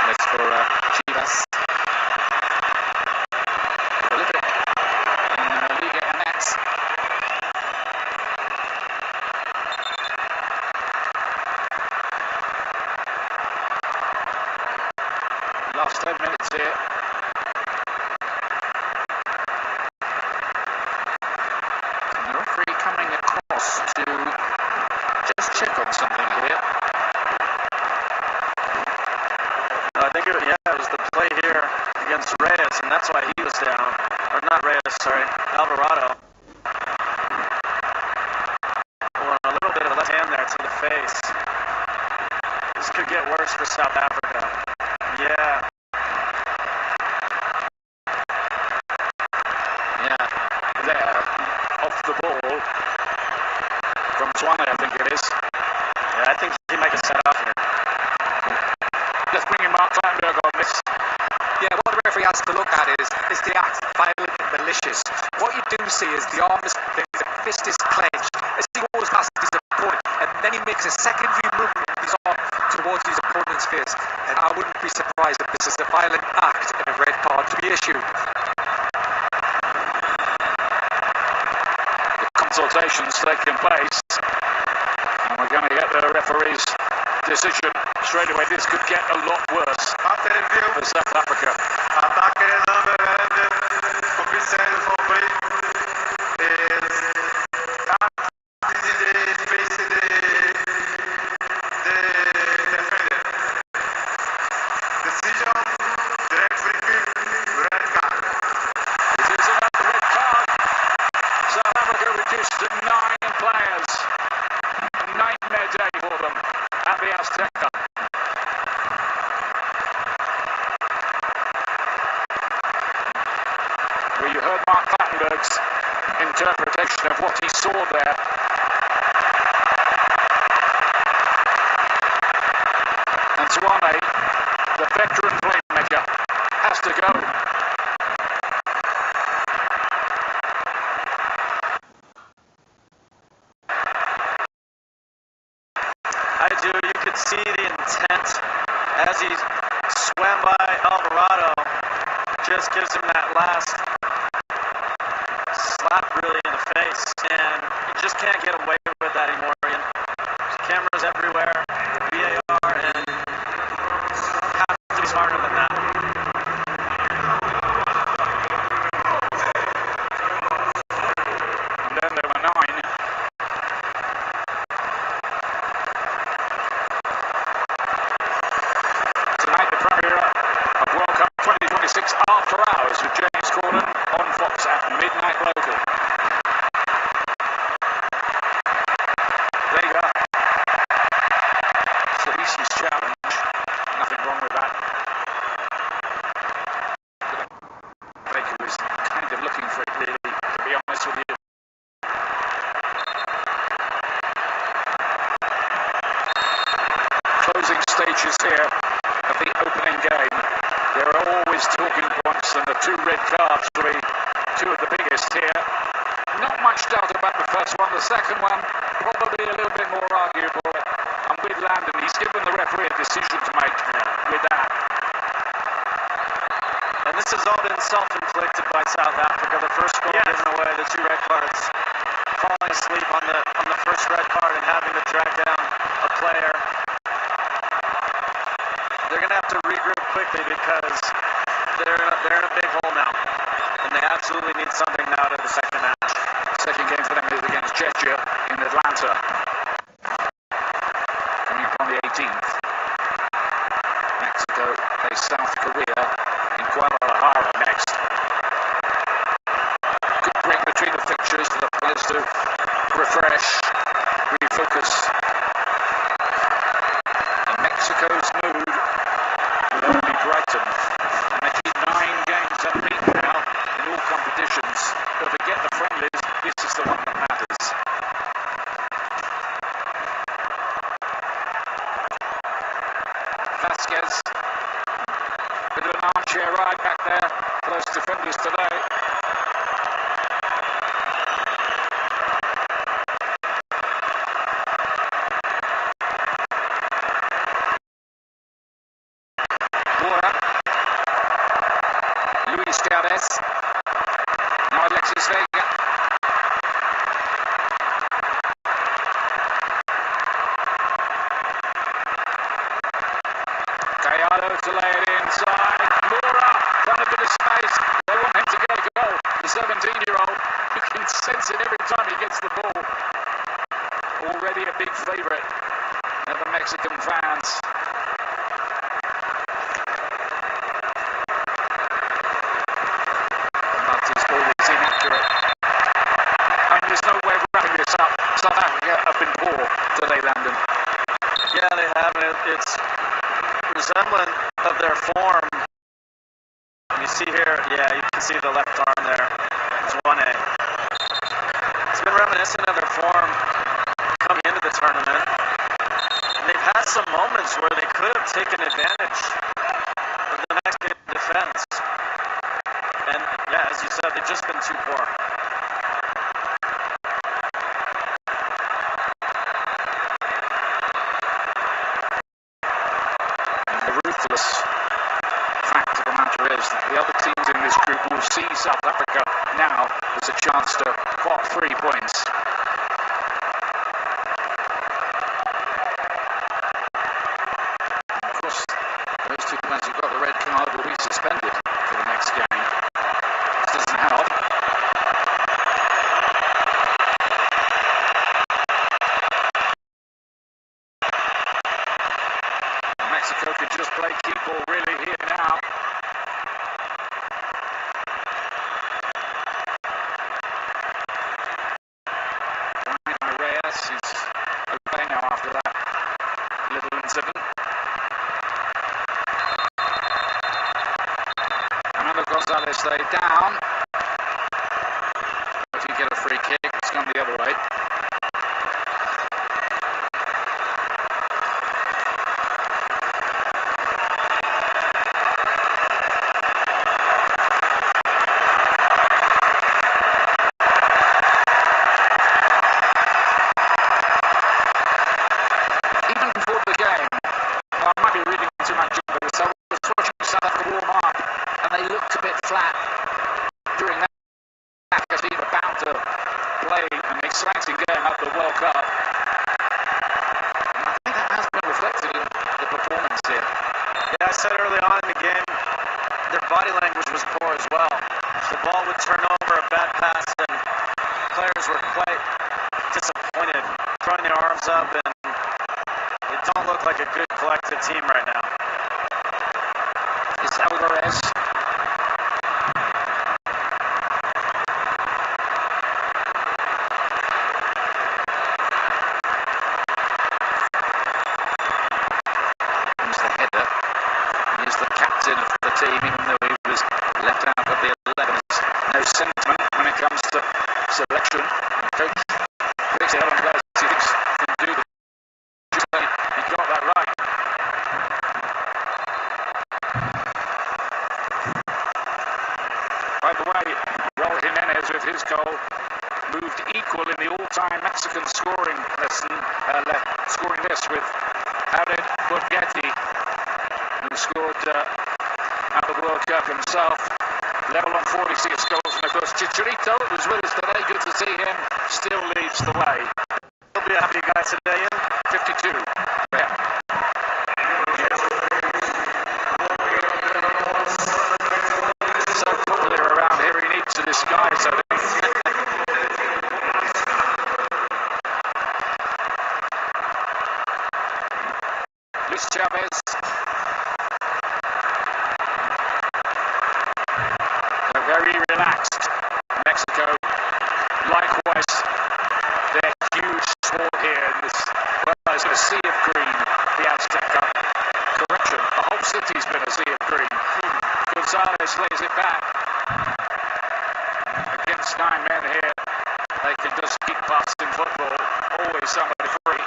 That's for Chivas. Prolific in Liga MX. Last 10 minutes here. And the referee coming across to just check on something here. I think it was the play here against Reyes, and that's why he was down. Or not Reyes, sorry, Alvarado. Well, a little bit of left hand there to the face. This could get worse for South Africa. Yeah. Yeah, there, off the ball from Swane, I think it is. Yeah, I think he might have set off here. Just bringing Mark Feinberg on this. Yeah, what the referee has to look at is the act violent and malicious. What you do see is the arm is, the fist is clenched as he goes past his opponent, and then he makes a secondary movement with his arm towards his opponent's face. And I wouldn't be surprised if this is a violent act and a red card to be issued. Consultations taking place, and we're going to get the referee's decision straight away. This could get a lot worse for South Africa. South Africa reduced to 9 players. A nightmare day for them at the Azteca. Well, you heard Mark Clattenburg's interpretation of what he saw there. And Swane, the veteran playmaker, has to go. You could see the intent as he swam by Alvarado. Just gives him that last slap really in the face, and you just can't get away with that anymore. There's cameras everywhere, VAR, and you have to be smarter than that. And then there were 9. Tonight, the premiere of World Cup 2026 After Hours with James Corden on Fox at midnight local. Vega. Sabisi's challenge. Nothing wrong with that. Vega was kind of looking for it, really, to be honest with you. Closing stages here second one, probably a little bit more arguable. And with Landon, he's given the referee a decision to make with that. And this has all been self-inflicted by South Africa. The first goal given away, the 2 red cards, falling asleep on the first red card and having to drag down a player. They're going to have to regroup quickly because they're in a big hole now. And they absolutely need something now to the second match. Second game for them is against Czechia in Atlanta. Coming up on the 18th. Mexico plays South Korea in Guadalajara next. Good break between the fixtures for the players to refresh, refocus. And Mexico's mood will only brighten. And they keep 9 games unbeaten now in all competitions. But forget the friendlies, this is the one that matters. Vasquez, bit of an armchair ride back there, close defenders today. Mora, Luis Chavez, now Alexis Vega. Gallardo to lay it inside. Mora found a bit of space. They want him to get a goal. The 17-year-old, you can sense it every time he gets the ball. Already a big favourite of the Mexican fans. But his ball is inaccurate. And there's no way of wrapping this up. South Africa have been poor today, Landon. Yeah, they have. It's resemblant of their form. You see here, yeah, you can see the left arm there. It's 1A. It's been reminiscent of their form coming into the tournament. And they've had some moments where they could have taken advantage of the Mexican defense. And yeah, as you said, they've just been too poor. Fact of the matter is that the other teams in this group will see South Africa now as a chance to pot 3 points. Of course, those 2 players who got the red card will be suspended for the next game. This doesn't help. Mexico could just play keep ball really here now. Ryan Reyes is okay now after that little incident. Fernando Gonzalez laid down. If you get a free kick, it's gone the other way. Exciting game at the World Cup. And I think that has been reflected in the performance here. Yeah, I said early on in the game, their body language was poor as well. The ball would turn over, a bad pass, and players were quite disappointed, throwing their arms up, and they don't look like a good collective team right now. It's Alvarez. Of the team, even though he was left out of the 11s. No sentiment when it comes to selection. Coach picks 11 players he thinks can do the job. He got that right. By the way, Raul Jimenez with his goal moved equal in the all full-time Mexican scoring lesson, scoring this with Jared Borghetti, who scored at the World Cup himself. Level on 46 goals, and of course Chicharito, who's with us today, good to see him, still leads the way. He'll be a happy guy today, 52. Yeah. So popular around here, he needs to disguise, I think. Luis Chavez. They're very relaxed. Mexico, likewise, they're huge sport here in this, well, it's been a sea of green, the Azteca. Correction, the whole city's been a sea of green. Gonzalez lays it back. Against 9 men here, they can just keep passing football. Always somebody free.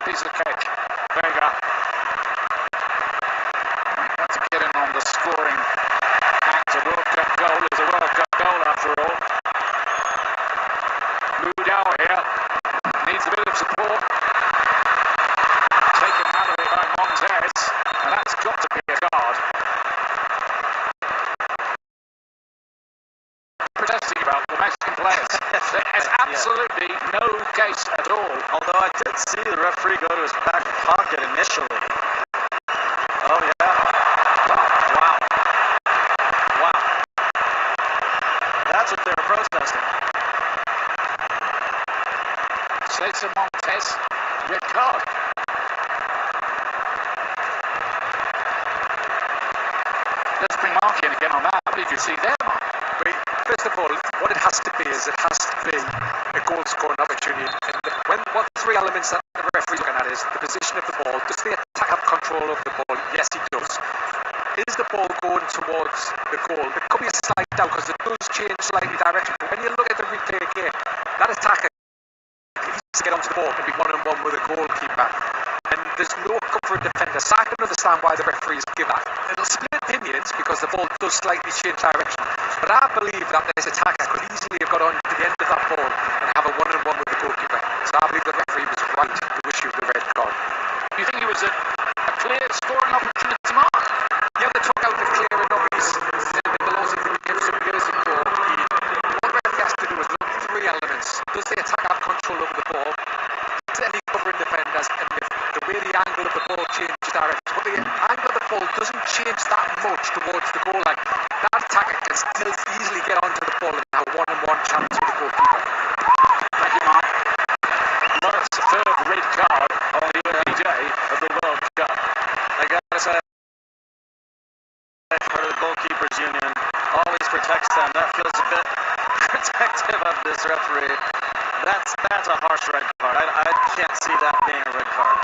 Piece of cake. Vega. That's to get in on the scoring act. A World Cup goal is a World Cup goal after all. Ludau here needs a bit of support. Taken out of it by Montez, and that's got to be a guard. Protesting about the Mexican players. There's absolutely no case at all. Although I did see the referee go to his back pocket initially. Oh yeah. Wow. Wow. That's what they were protesting. Cesar Montez, red card. Let's bring Mark in again on that. What did you see there, Mark? First of all, what it has to be is it has to be a goal scoring opportunity. And what three elements that the referee's looking at is the position of the ball. Does the attack have control over the ball? Yes, he does. Is the ball going towards the goal? There could be a slight doubt because it does change slightly direction. But when you look at the replay again, that attacker needs to get onto the ball and be one-on-one with a goalkeeper. And there's no cover for a defender. So I can understand why the referees give that. It'll split opinions because the ball does slightly change direction. But I believe that this attacker could easily have got on to the end of that ball and have a one-on-one with the goalkeeper. So I believe the referee was right to issue the red card. Do you think it was a clear scoring opportunity, Mark? Yeah, they took out the clear and obvious the laws of the game some years ago. What the referee has to do is look at three elements. Does the attacker have control over the ball? Is there any covering defenders? And the way the angle of the ball changes direction. But the angle of the ball doesn't change that much towards the goal line. That attacker can still easily get onto the ball and have a one-on-one chance with the goalkeeper. Thank you, Mark. Murray's third red card on the early day of the World Cup. I gotta say, for the goalkeepers union, always protects them. That feels a bit protective of this referee. That's a harsh red card. I can't see that being a red card.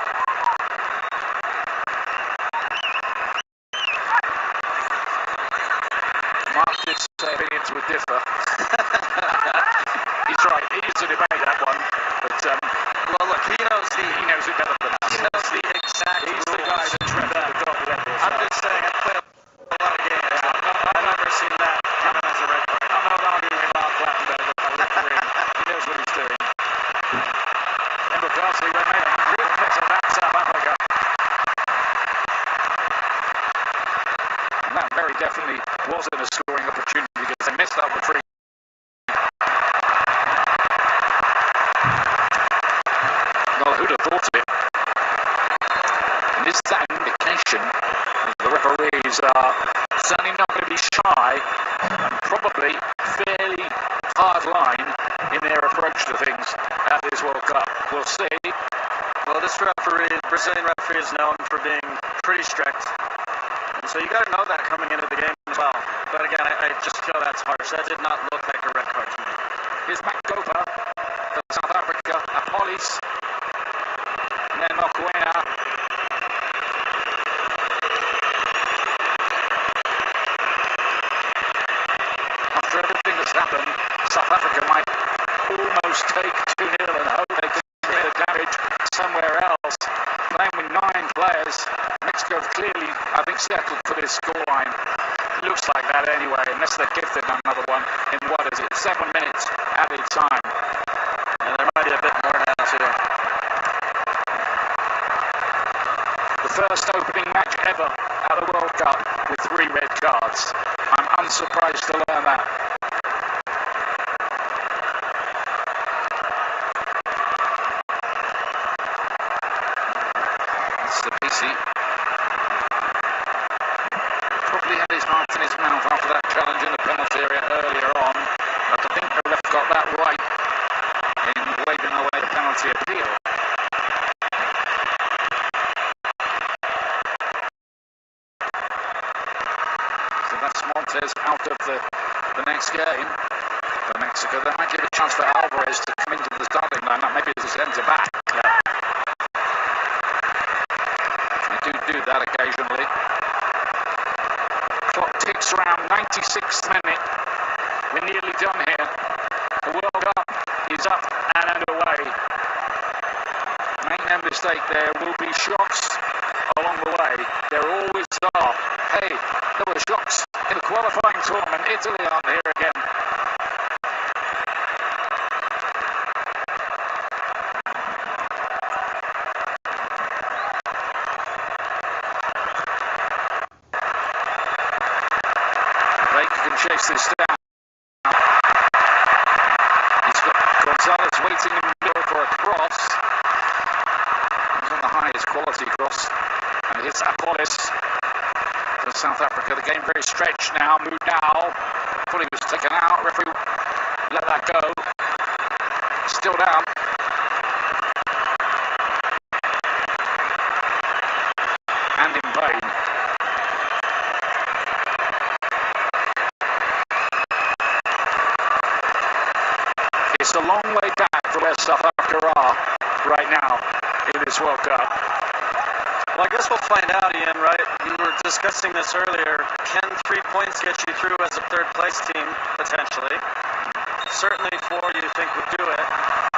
Mark did say opinions would differ. He's right. He needs to debate that one. But well, look, he knows it better than us. He knows the exact. He's the guy that treads the top level. I'm just saying, I played a lot of games. I've never seen that given as a red card. I'm not arguing with Mark Plattenberg about refereeing. He knows what he's doing. Ember Garcia made a real mess of that South Africa. And that very definitely wasn't a scoring opportunity because they missed out the free. Well, who'd have thought of it? And is that an indication that the referees are certainly not going to be shy and probably fairly hard line in their approach to things at this World Cup? We'll see. Well, this referee, Brazilian referee, is known for being pretty strict. And so you got to know that coming into the game as well. But again, I just feel that's harsh. That did not look like a red card to me. Here's Magopa for South Africa. Apolis. And then Mokoena. After everything that's happened, South Africa might almost take 2-0 and hope they can get the damage somewhere else. Playing with 9 players. Mexico have clearly, I think, settled for this scoreline. Looks like that anyway, unless they're gifted another one in, what is it, 7 minutes added time. first opening match ever at the World Cup with 3 red cards. I'm unsurprised to learn that. Sabisi probably had his heart in his mouth after that challenge in the penalty area earlier on, but I think the ref got that right in waving away the penalty appeal. So that's Montez out of the next game for Mexico. That might give a chance for Alvarez to come into the starting lineup, maybe as a centre back. Do that occasionally. Clock ticks around 96th minute. We're nearly done here. The World Cup is up and underway. Make no mistake, there will be shocks along the way. There always are. Hey, there were shocks in the qualifying tournament. Italy aren't here again. Chase this down. He's got Gonzalez waiting in the middle for a cross. He's on the highest quality cross. And it's Apolis for South Africa. The game very stretched now. Mudau. Thought he was taken out. Referee let that go. Still down. And in vain. It's a long way back from where South Africa are right now in this World Cup. Well, I guess we'll find out, Ian, right? We were discussing this earlier. Can 3 points get you through as a third-place team, potentially? Certainly 4 you think would do it,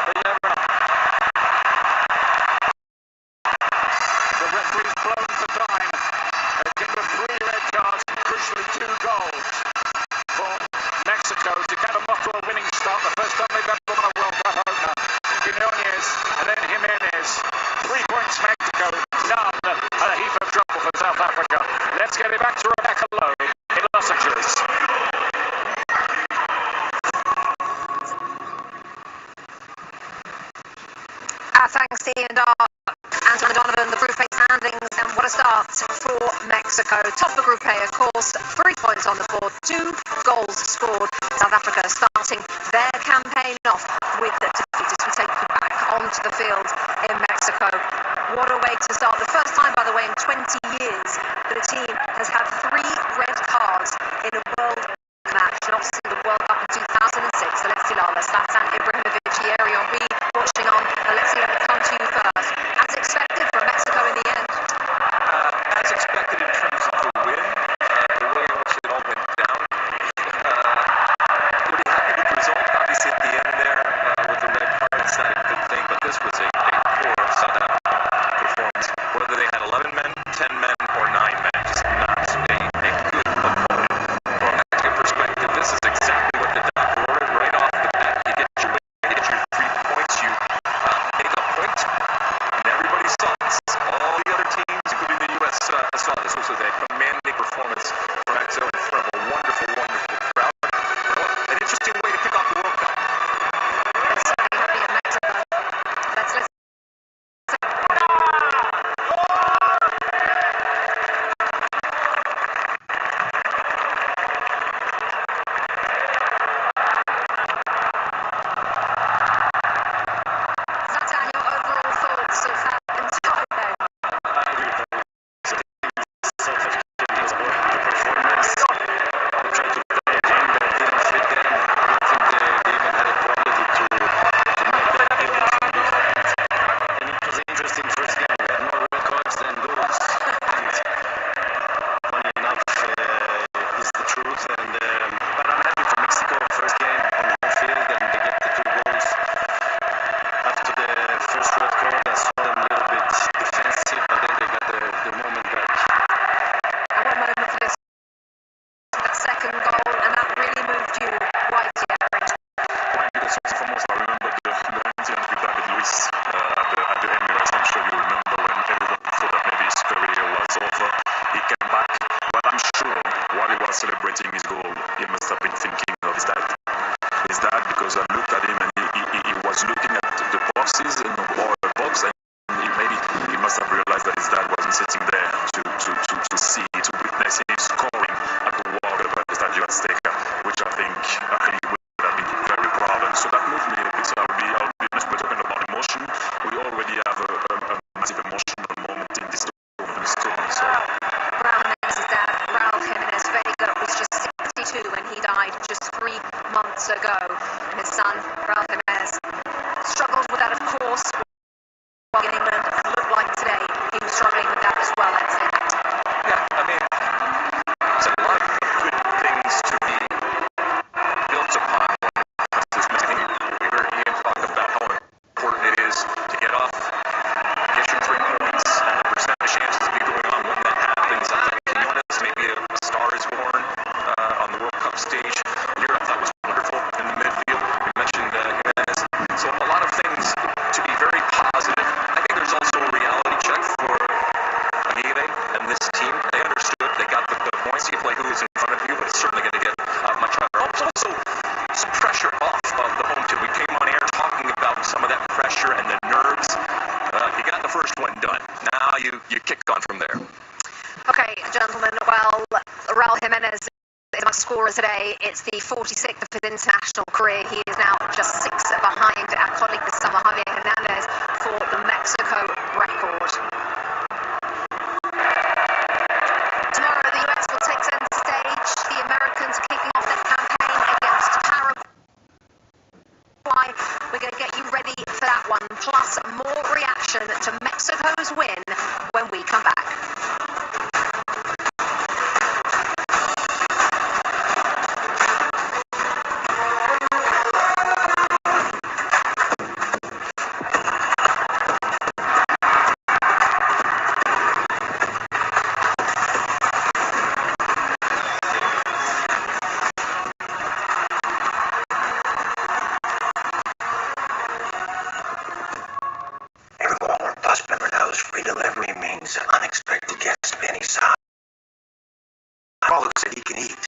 but you never know. The referee's blown for time. A game of 3 red cards, crucially 2 goals for Mexico to get them off to a winning start. The first time they've ever won a World Cup opener. Quinones and then Jimenez. 3 points Mexico, none. A heap of trouble for South Africa. Let's get it back to Rebecca Lowe in Los Angeles. Thanks to Ian Dar, Anton Donovan, the Group A standings, and what a start for Mexico. Top of Group A, of course, 3 points on the board, 2 goals scored. South Africa starting their campaign off with the defeat as we take you back onto the field in Mexico. What a way to start. The first time, by the way, in 20 years that a team has had 3 red cards in a World match. And obviously the World Cup in 2006, Alexi Lalas, Zlatan Ibrahimovic, Thierry Henry watching on. Alexi, let me come to you first. As expected from Mexico in the end? As expected in terms of the win, the way in which it all went down. Pretty happy with the result. Obviously at the end there, with the red cards, not a good thing, but this was a poor South Africa performance. Whether they had 11 men, 10 men, or 9 men, just not a good well in England. It looked like today he was struggling with that as well, I'd say. Yeah, I mean, there's a lot of good things to be built upon when it comes to this team. We heard Ian talk about how important it is to get off, get your 3 points, and the percentage chances to be going on when that happens. I thought Quinones, maybe a star is born on the World Cup stage here. I thought was wonderful in the midfield. You mentioned Jimenez. So a lot of things to be very positive. I think there's also a reality check for Aguirre and this team. They understood. They got the points. You play who is in front of you, but it's certainly going to get much harder. Also, some pressure off of the home team. We came on air talking about some of that pressure and the nerves. You got the first one done. Now you kick on from there. Okay, gentlemen, well, Raul Jimenez is among scorers today. It's the 46th of his international career. He is now just 6 behind our colleague this summer, Javier Hernandez, for the Mexico record. Tomorrow, the US will take center stage. The Americans kicking off their campaign against Paraguay. We're going to get you ready for that one, plus more reaction to Mexico's win when we come back. Plus member knows free delivery means unexpected guests of any size. All looks that he can eat.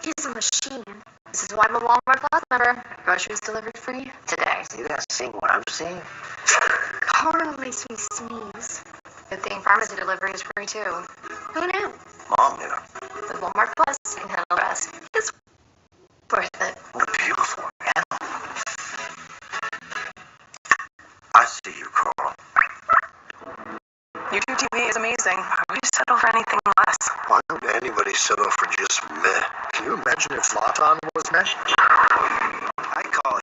He's a machine. This is why I'm a Walmart Plus member. Groceries delivered free today. See that? Seeing what I'm seeing? Carl makes me sneeze. Good thing pharmacy delivery is free too. Who knew? Mom knew. With Walmart Plus, you can handle the rest. It's worth it. What a beautiful animal. I see you, Carl. YouTube TV is amazing. Why would you settle for anything less? Why would anybody settle for just meh? Can you imagine if Zlatan was meh?